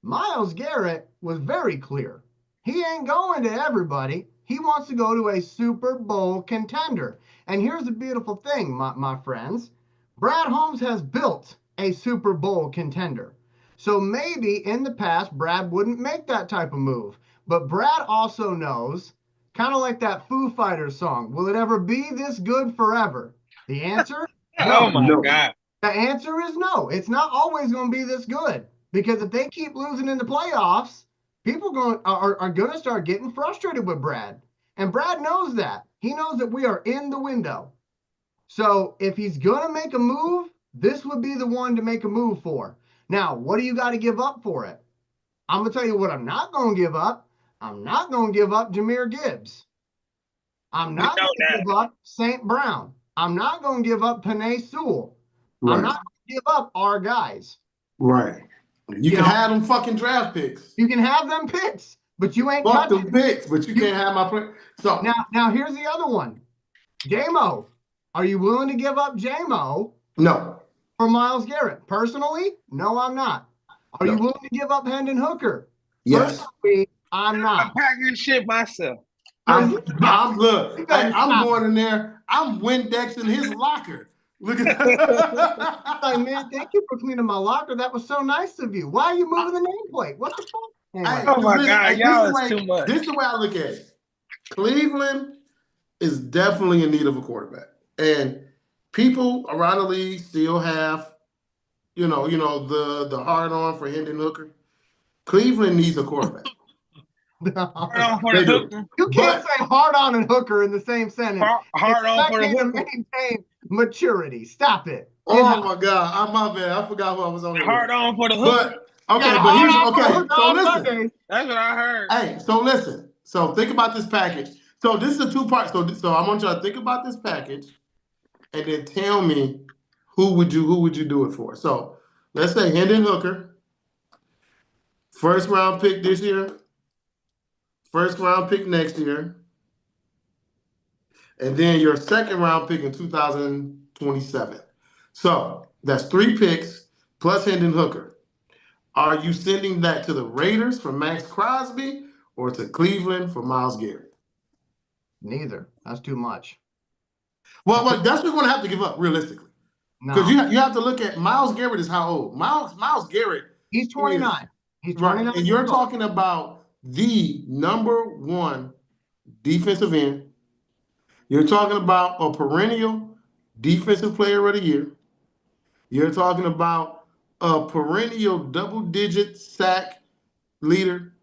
Myles Garrett was very clear. He ain't going to everybody. He wants to go to a Super Bowl contender. And here's the beautiful thing, my friends. Brad Holmes has built a Super Bowl contender. So maybe in the past, Brad wouldn't make that type of move. But Brad also knows, kind of like that Foo Fighters song, will it ever be this good forever? The answer? No. Oh, my God. The answer is no. It's not always going to be this good. Because if they keep losing in the playoffs, people are going to start getting frustrated with Brad. And Brad knows that. He knows that we are in the window. So if he's going to make a move, this would be the one to make a move for. Now, what do you got to give up for it? I'm going to tell you what I'm not going to give up. I'm not going to give up Jahmyr Gibbs. I'm not going to give up St. Brown. I'm not going to give up Penei Sewell. Right. I'm not going to give up our guys. Right. You can have them fucking draft picks. You can have them picks, but you ain't fuck them picks, but you can't have my play. So now here's the other one. J-Mo. Are you willing to give up J-Mo? No. For Myles Garrett? Personally, no, I'm not. Are you willing to give up Hendon Hooker? Yes. Personally, I'm not. I'm packing shit myself. I'm going in there. I'm Windexing his locker. Look at that. Like, man, thank you for cleaning my locker. That was so nice of you. Why are you moving the nameplate? What the fuck? Oh my God, y'all is too much. This is the way I look at it. Cleveland is definitely in need of a quarterback. And people around the league still have, the hard on for Hendon Hooker. Cleveland needs a quarterback. You can't say hard on and Hooker in the same sentence. Hard on for the Hooker. Maintain maturity. Stop it. Oh my God, my bad. I forgot who I was on. Hard on for the Hooker. So listen. That's what I heard. Hey, so listen. So think about this package. So this is a two-part. So I want y'all to think about this package, and then tell me who would you do it for. So let's say Hendon Hooker, first round pick this year, first round pick next year, and then your second round pick in 2027. So that's 3 picks plus Hendon Hooker. Are you sending that to the Raiders for Max Crosby or to Cleveland for Myles Garrett? Neither. That's too much. Well, that's what we're going to have to give up realistically. Because No, you have to look at Myles Garrett is how old? Myles Garrett he's is 29. He's right, 29. and you're talking about the #1 defensive end. You're talking about a perennial defensive player of the year. You're talking about a perennial double-digit sack leader.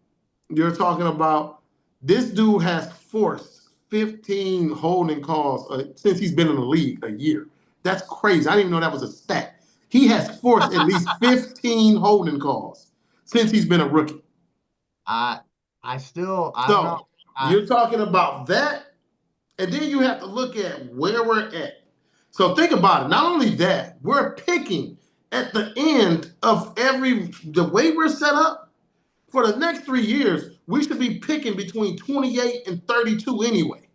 You're talking about this dude has forced 15 holding calls since he's been in the league a year. That's crazy. I didn't even know that was a stat. He has forced at least 15 holding calls since he's been a rookie. I don't know. You're talking about that, and then you have to look at where we're at. So think about it. Not only that, we're picking at the end of the way we're set up for the next 3 years, we should be picking between 28 and 32 anyway.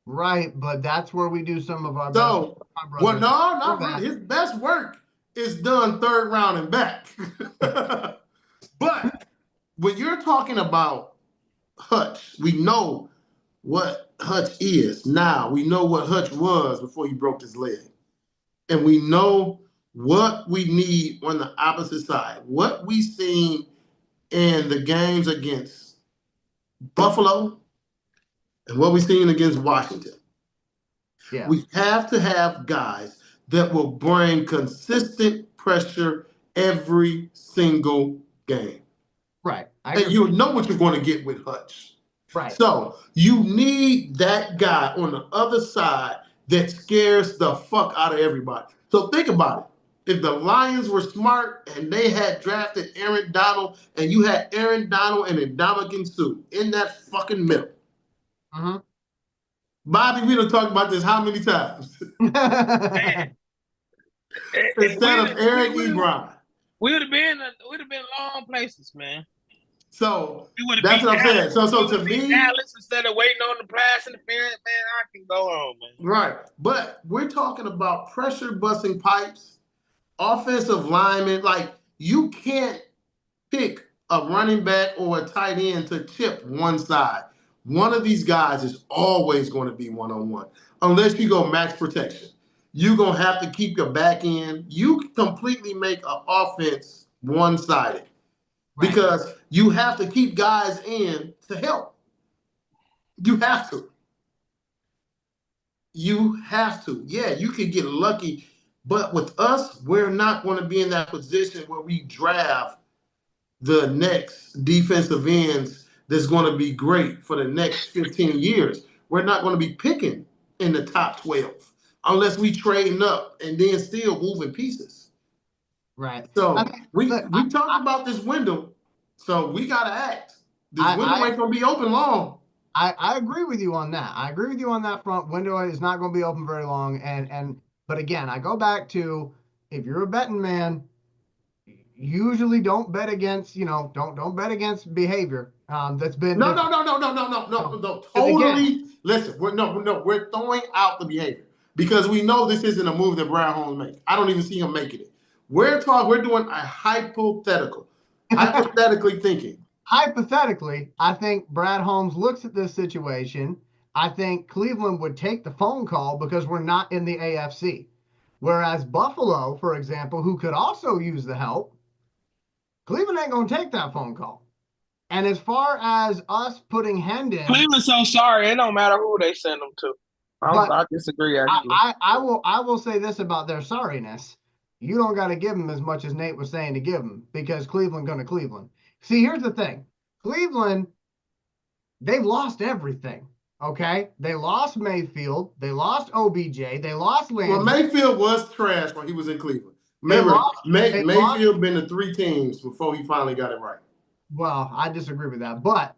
Right, but that's where we do some of our best. So, well, no, not really. His best work is done 3rd round and back. But when you're talking about Hutch, we know what Hutch is now. We know what Hutch was before he broke his leg. And we know what we need on the opposite side. What we seen in the games against Buffalo and what we seen against Washington. Yeah. We have to have guys that will bring consistent pressure every single game. Right. And you know what you're going to get with Hutch. Right. So you need that guy on the other side that scares the fuck out of everybody. So think about it. If the Lions were smart and they had drafted Aaron Donald and you had Aaron Donald and Ndamukong Suh in that fucking middle. Mm-hmm. Bobby, we done talked about this how many times? Instead of Eric Ebron. We would have been long places, man. So that's what I'm saying. So to me, Dallas instead of waiting on the pass interference, man, I can go on, man. Right, but we're talking about pressure busting pipes, offensive linemen. Like you can't pick a running back or a tight end to chip one side. One of these guys is always going to be one-on-one, unless you go max protection. You're going to have to keep your back end. You completely make an offense one-sided. Right. Because you have to keep guys in to help. You have to. You have to. Yeah, you can get lucky, but with us, we're not going to be in that position where we draft the next defensive ends that's going to be great for the next 15 years. We're not going to be picking in the top 12 unless we trading up and then still moving pieces. Right. So we talked about this window. So we got to act. This window ain't going to be open long. I agree with you on that. I agree with you on that front. Window is not going to be open very long. But again, I go back to, if you're a betting man, usually don't bet against, don't bet against behavior. That's been no. Totally. Again, listen, we're throwing out the behavior because we know this isn't a move that Brad Holmes makes. I don't even see him making it. We're doing a hypothetical. Hypothetically thinking. Hypothetically, I think Brad Holmes looks at this situation. I think Cleveland would take the phone call because we're not in the AFC. Whereas Buffalo, for example, who could also use the help, Cleveland ain't going to take that phone call. And as far as us putting Hendon, Cleveland's so sorry. It don't matter who they send them to. I disagree, actually. I will say this about their sorriness. You don't got to give them as much as Nate was saying to give them, because Cleveland going to Cleveland. See, here's the thing. Cleveland, they've lost everything, okay? They lost Mayfield. They lost OBJ. They lost Landry. Well, Mayfield was trash when he was in Cleveland. Remember, Mayfield been to 3 teams before he finally got it right. Well, I disagree with that. But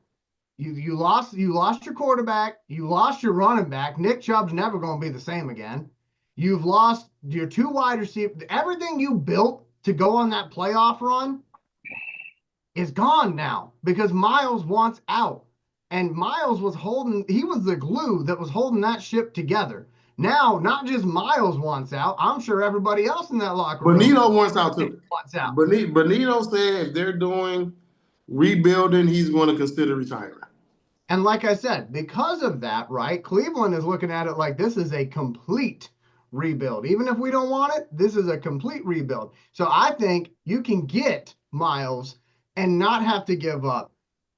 you lost your quarterback. You lost your running back. Nick Chubb's never going to be the same again. You've lost your 2 wide receivers. Everything you built to go on that playoff run is gone now because Miles wants out. And Miles he was the glue that was holding that ship together. Now, not just Miles wants out. I'm sure everybody else in that locker room. Bonito wants out too. Wants out. Bonito said if they're doing rebuilding, he's going to consider retirement. And like I said, because of that, right, Cleveland is looking at it like this is a complete rebuild. Even if we don't want it, this is a complete rebuild. So I think you can get Miles and not have to give up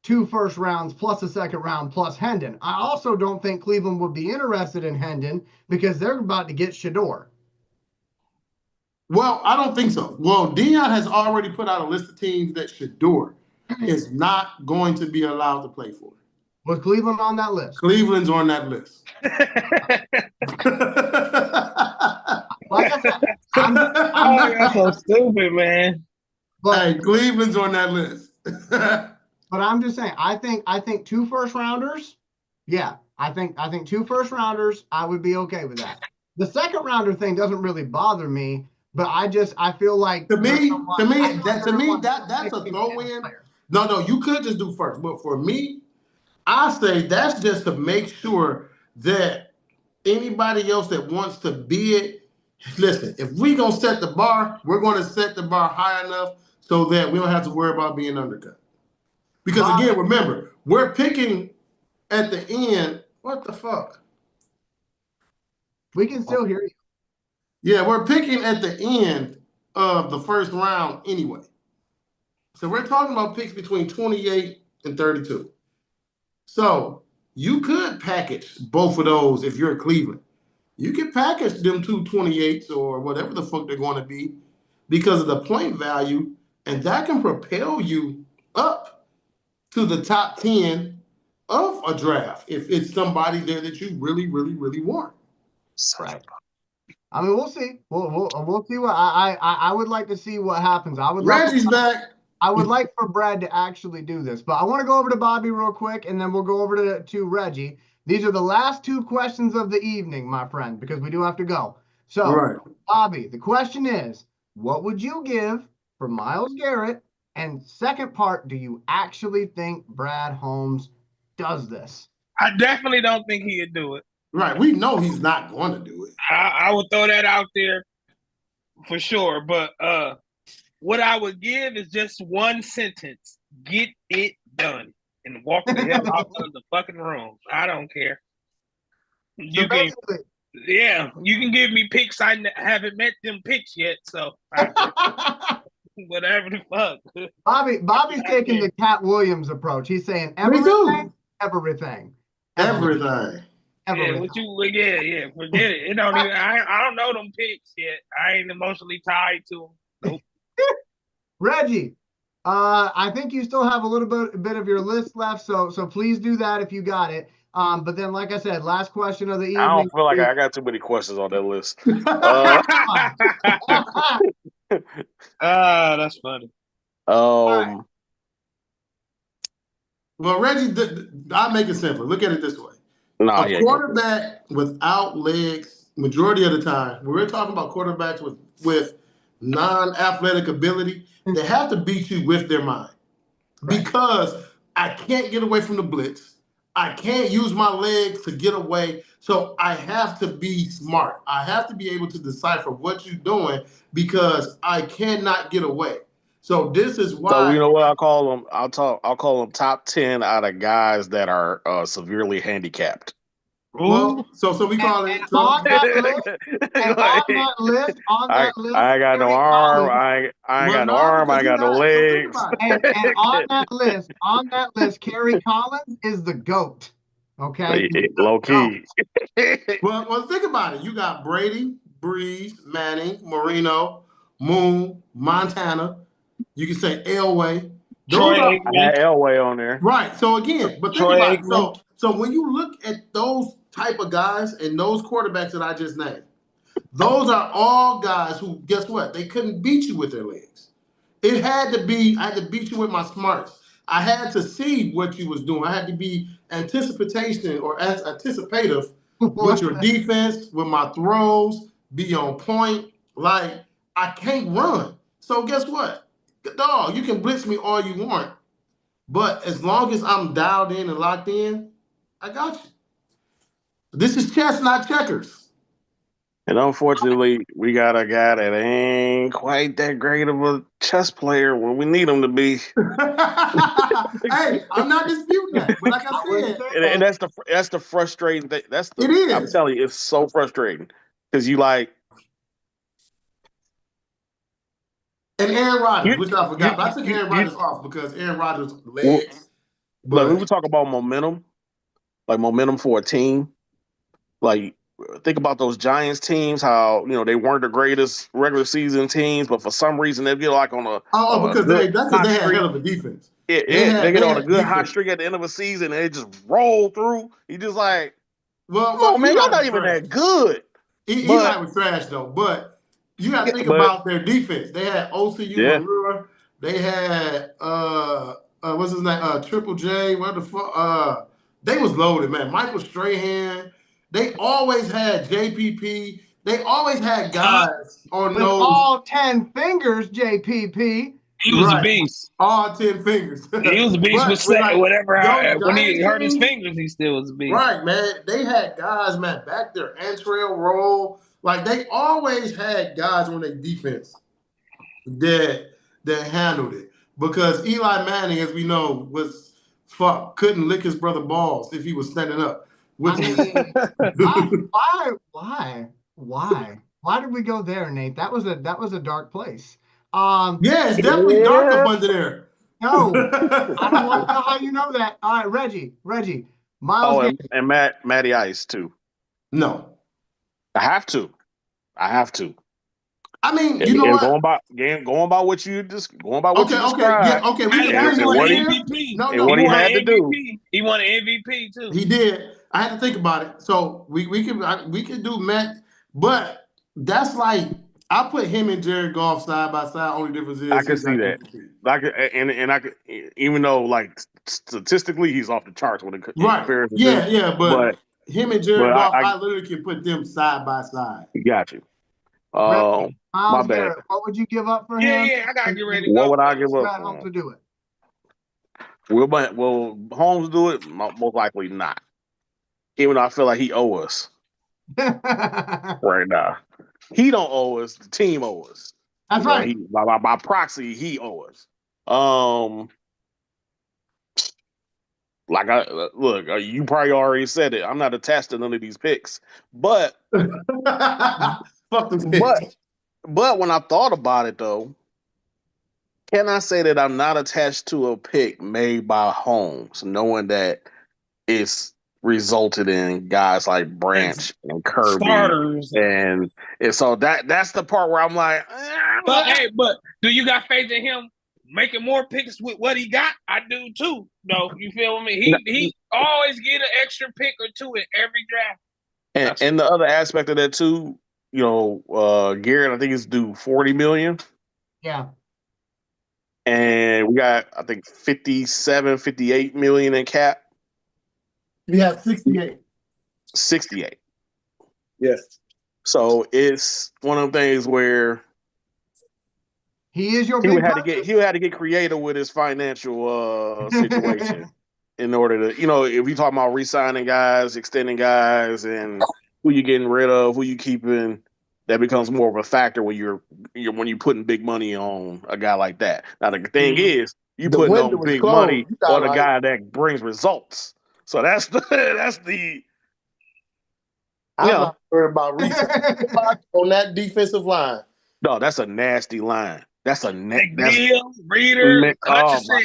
2 first rounds plus a second round plus Hendon. I also don't think Cleveland would be interested in Hendon because they're about to get Shador. Well, I don't think so. Well, Dion has already put out a list of teams that Shador is not going to be allowed to play for. Was Cleveland on that list? Cleveland's on that list. Like I said, I'm so stupid, man. but, hey, Cleveland's on that list. but I'm just saying, I think 2 first rounders, yeah, I think 2 first rounders, I would be okay with that. The second rounder thing doesn't really bother me, but I feel like to me, that's a throw-in. No, you could just do first, but for me, I say that's just to make sure that anybody else that wants to bid, listen, if we gonna set the bar, we're gonna set the bar high enough so that we don't have to worry about being undercut. Because again, remember, we're picking at the end. What the fuck? We can still hear you. Yeah, we're picking at the end of the first round anyway. So we're talking about picks between 28 and 32. So you could package both of those if you're Cleveland. You can package them 228s or whatever the fuck they're going to be because of the point value, and that can propel you up to the top 10 of a draft if it's somebody there that you really, really, really want. Right. I mean, we'll see. We'll see what I would like to see what happens. Reggie's back. I would like for Brad to actually do this, but I want to go over to Bobby real quick, and then we'll go over to Reggie. These are the last 2 questions of the evening, my friend, because we do have to go. So, right. Bobby, the question is, what would you give for Myles Garrett? And second part, do you actually think Brad Holmes does this? I definitely don't think he'd do it. Right. We know he's not going to do it. I would throw that out there for sure. But what I would give is just one sentence: get it done, and walk the hell out of the fucking room. I don't care. You can give me picks. I haven't met them picks yet, so whatever the fuck. Bobby's taking the Cat Williams approach. He's saying everything. Yeah, forget it. It don't even. I don't know them picks yet. I ain't emotionally tied to them. Nope. Reggie, I think you still have a little bit of your list left, so please do that if you got it. But then, like I said, last question of the evening. I don't feel like I got too many questions on that list. That's funny. Well, Reggie, I'll make it simpler. Look at it this way. A quarterback without legs, majority of the time, when we're talking about quarterbacks with non-athletic ability, they have to beat you with their mind. Right. Because I can't get away from the blitz. I can't use my legs to get away. So I have to be smart. I have to be able to decipher what you're doing because I cannot get away. So this is why. So you know what I call them? I'll call them top 10 out of guys that are severely handicapped. Well, so we call it. On that list, I ain't got no arm. I ain't got no arm. I ain't got no legs. And on that list, Kerry Collins is the GOAT. Okay, low key. Well, think about it. You got Brady, Breeze, Manning, Marino, Moon, Montana. You can say Elway. I had Elway on there. Right. So again, but think about it. So when you look at those type of guys and those quarterbacks that I just named, those are all guys who, guess what? They couldn't beat you with their legs. I had to beat you with my smarts. I had to see what you was doing. I had to be anticipative with your defense, with my throws, be on point. Like, I can't run. So guess what? Dog, you can blitz me all you want. But as long as I'm dialed in and locked in, I got you. This is chess, not checkers. And unfortunately, we got a guy that ain't quite that great of a chess player when we need him to be. Hey, I'm not disputing that, but like I said, And that's the frustrating thing. It is. I'm telling you, it's so frustrating because you like. And Aaron Rodgers, which I forgot, but I took Aaron Rodgers off because Aaron Rodgers' legs. Like we were talking about momentum, like momentum for a team. Like think about those Giants teams, how they weren't the greatest regular season teams, but for some reason they get like on a because they had hell of a defense. They get on a good hot streak at the end of a season and they just roll through. You just like, well, man, y'all not even that good. Eli was trash though, but you got to think about their defense. They had OCU Marura. They had what's his name? Triple J. What the fuck? They was loaded, man. Michael Strahan. They always had JPP. They always had guys on with those. All 10 fingers, JPP. He was a beast. All 10 fingers. He was a beast with whatever. When he hurt his fingers, he still was a beast. Right, man. They had guys, man, back there, Antrell Roll. Like, they always had guys on their defense that handled it. Because Eli Manning, as we know, couldn't lick his brother balls if he was standing up. Why did we go there, Nate? That was a dark place. Yeah, it's definitely dark up under there. No, I don't want to know how you know that. All right, Reggie, Miles. And Matty Ice too. No, I have to. I mean, you know what? Going by what you described. Yeah, okay. And what he had to do. He won an MVP too. He did. I had to think about it. So we can do Matt, but that's like I put him and Jared Goff side by side. Only difference is I can see that. I could, even though like statistically he's off the charts when it compares. Yeah, but him and Jared Goff, I literally can put them side by side. Got you. My bad. Garrett, what would you give up for him? Yeah, I gotta get ready. What would I give up for him? To do it? Will Holmes do it? Most likely not. Even though I feel like he owes us right now. He don't owe us. The team owes us. That's right. By proxy, he owes us. You probably already said it. I'm not attached to none of these picks, but fuck them picks. But when I thought about it, though, can I say that I'm not attached to a pick made by Holmes, knowing that it's resulted in guys like Branch and Kirby starters, and so that's the part where I'm like, but do you got faith in him making more picks with what he got? I do too. No, you feel me? He always get an extra pick or two in every draft. And the other aspect of that too, Garrett, I think it's due $40 million. Yeah. And we got, I think, 58 million in cap. We have 68. 68. Yes. So it's one of the things where he is your he would have to get creative with his financial situation in order to, if you talk about re-signing guys, extending guys, and who you getting rid of, who you keeping, that becomes more of a factor when you're putting big money on a guy like that. Now the thing is, you putting on big money on a guy that brings results. So that's the. I'm not worried about on that defensive line. No, that's a nasty line. That's a McNeil, Reader, Hutchinson,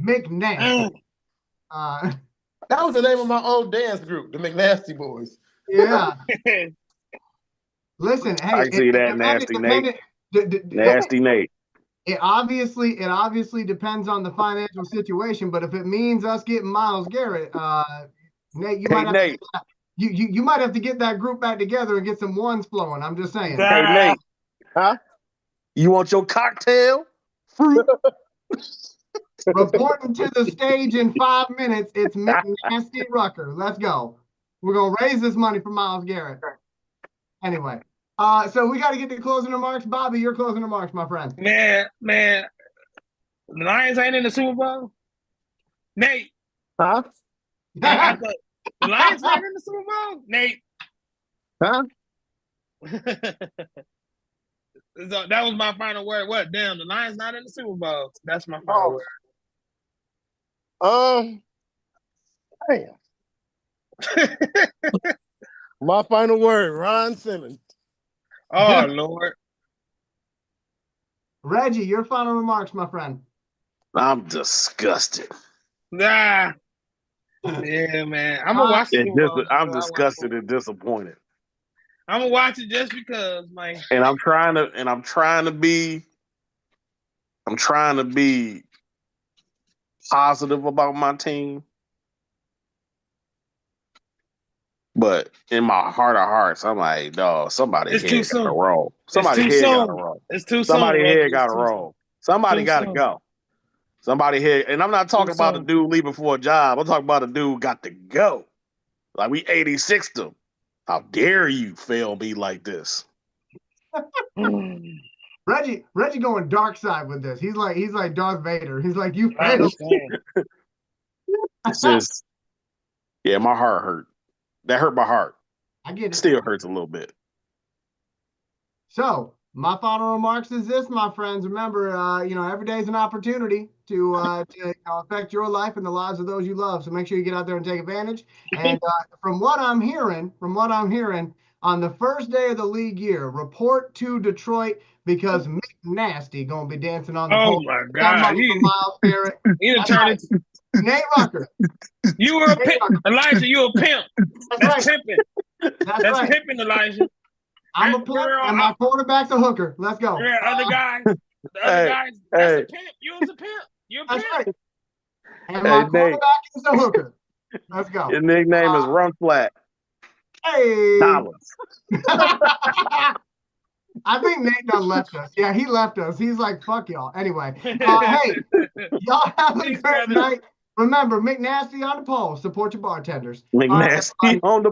McNair. That was the name of my old dance group, the McNasty Boys. Yeah. Listen, hey, I see that nasty Nate. Nasty Nate. It obviously depends on the financial situation, but if it means us getting Myles Garrett, Nate, you might have to get that group back together and get some ones flowing. I'm just saying. Hey Nate, you want your cocktail? Fruit. Reporting to the stage in 5 minutes, it's McNasty Rucker. Let's go. We're going to raise this money for Myles Garrett. Anyway, so we got to get to closing remarks. Bobby, your closing remarks, my friend. Man, the Lions ain't in the Super Bowl? Nate. Huh? The Lions not in the Super Bowl, Nate. Huh? So that was my final word. What? Damn, the Lions not in the Super Bowl. That's my final word. Damn. My final word, Ron Simmons. Oh Lord. Reggie, your final remarks, my friend. I'm disgusted. Nah. Yeah, man. I'm gonna watch the Super Bowl. I'm disgusted and disappointed. I'm gonna watch it just because, man. And I'm trying to be positive about my team. But in my heart of hearts, I'm like, dog, somebody here gotta roll. Somebody here gotta roll. It's too soon. Somebody here gotta roll. Somebody gotta go. Somebody here, and I'm not talking about a dude leaving for a job. I'm talking about a dude got to go. Like we 86'd him. How dare you fail me like this? Reggie going dark side with this. He's like Darth Vader. He's like, you failed. It's just, yeah, my heart hurt. That hurt my heart. I get it. Still hurts a little bit. So my final remarks is this, my friends. Remember, every day is an opportunity to affect your life and the lives of those you love. So make sure you get out there and take advantage. And from what I'm hearing, on the first day of the league year, report to Detroit because Mick Nasty gonna be dancing on the pole. Oh my God! Miles Garrett. He done turned into Nate Rucker. You were a pimp, Elijah. You a pimp. That's right. pimping. That's right. Pimping, Elijah. I'm a pimp, and my quarterback's a hooker. Let's go. Yeah, other guys. That's a pimp. You was a pimp. You're a pimp. That's right. And my quarterback is a hooker. Let's go. Your nickname is Run Flat. Hey. Dollars. I think Nate done left us. Yeah, he left us. He's like, fuck y'all. Anyway, hey, y'all have a great night. Remember, McNasty on the pole. Support your bartenders. McNasty on the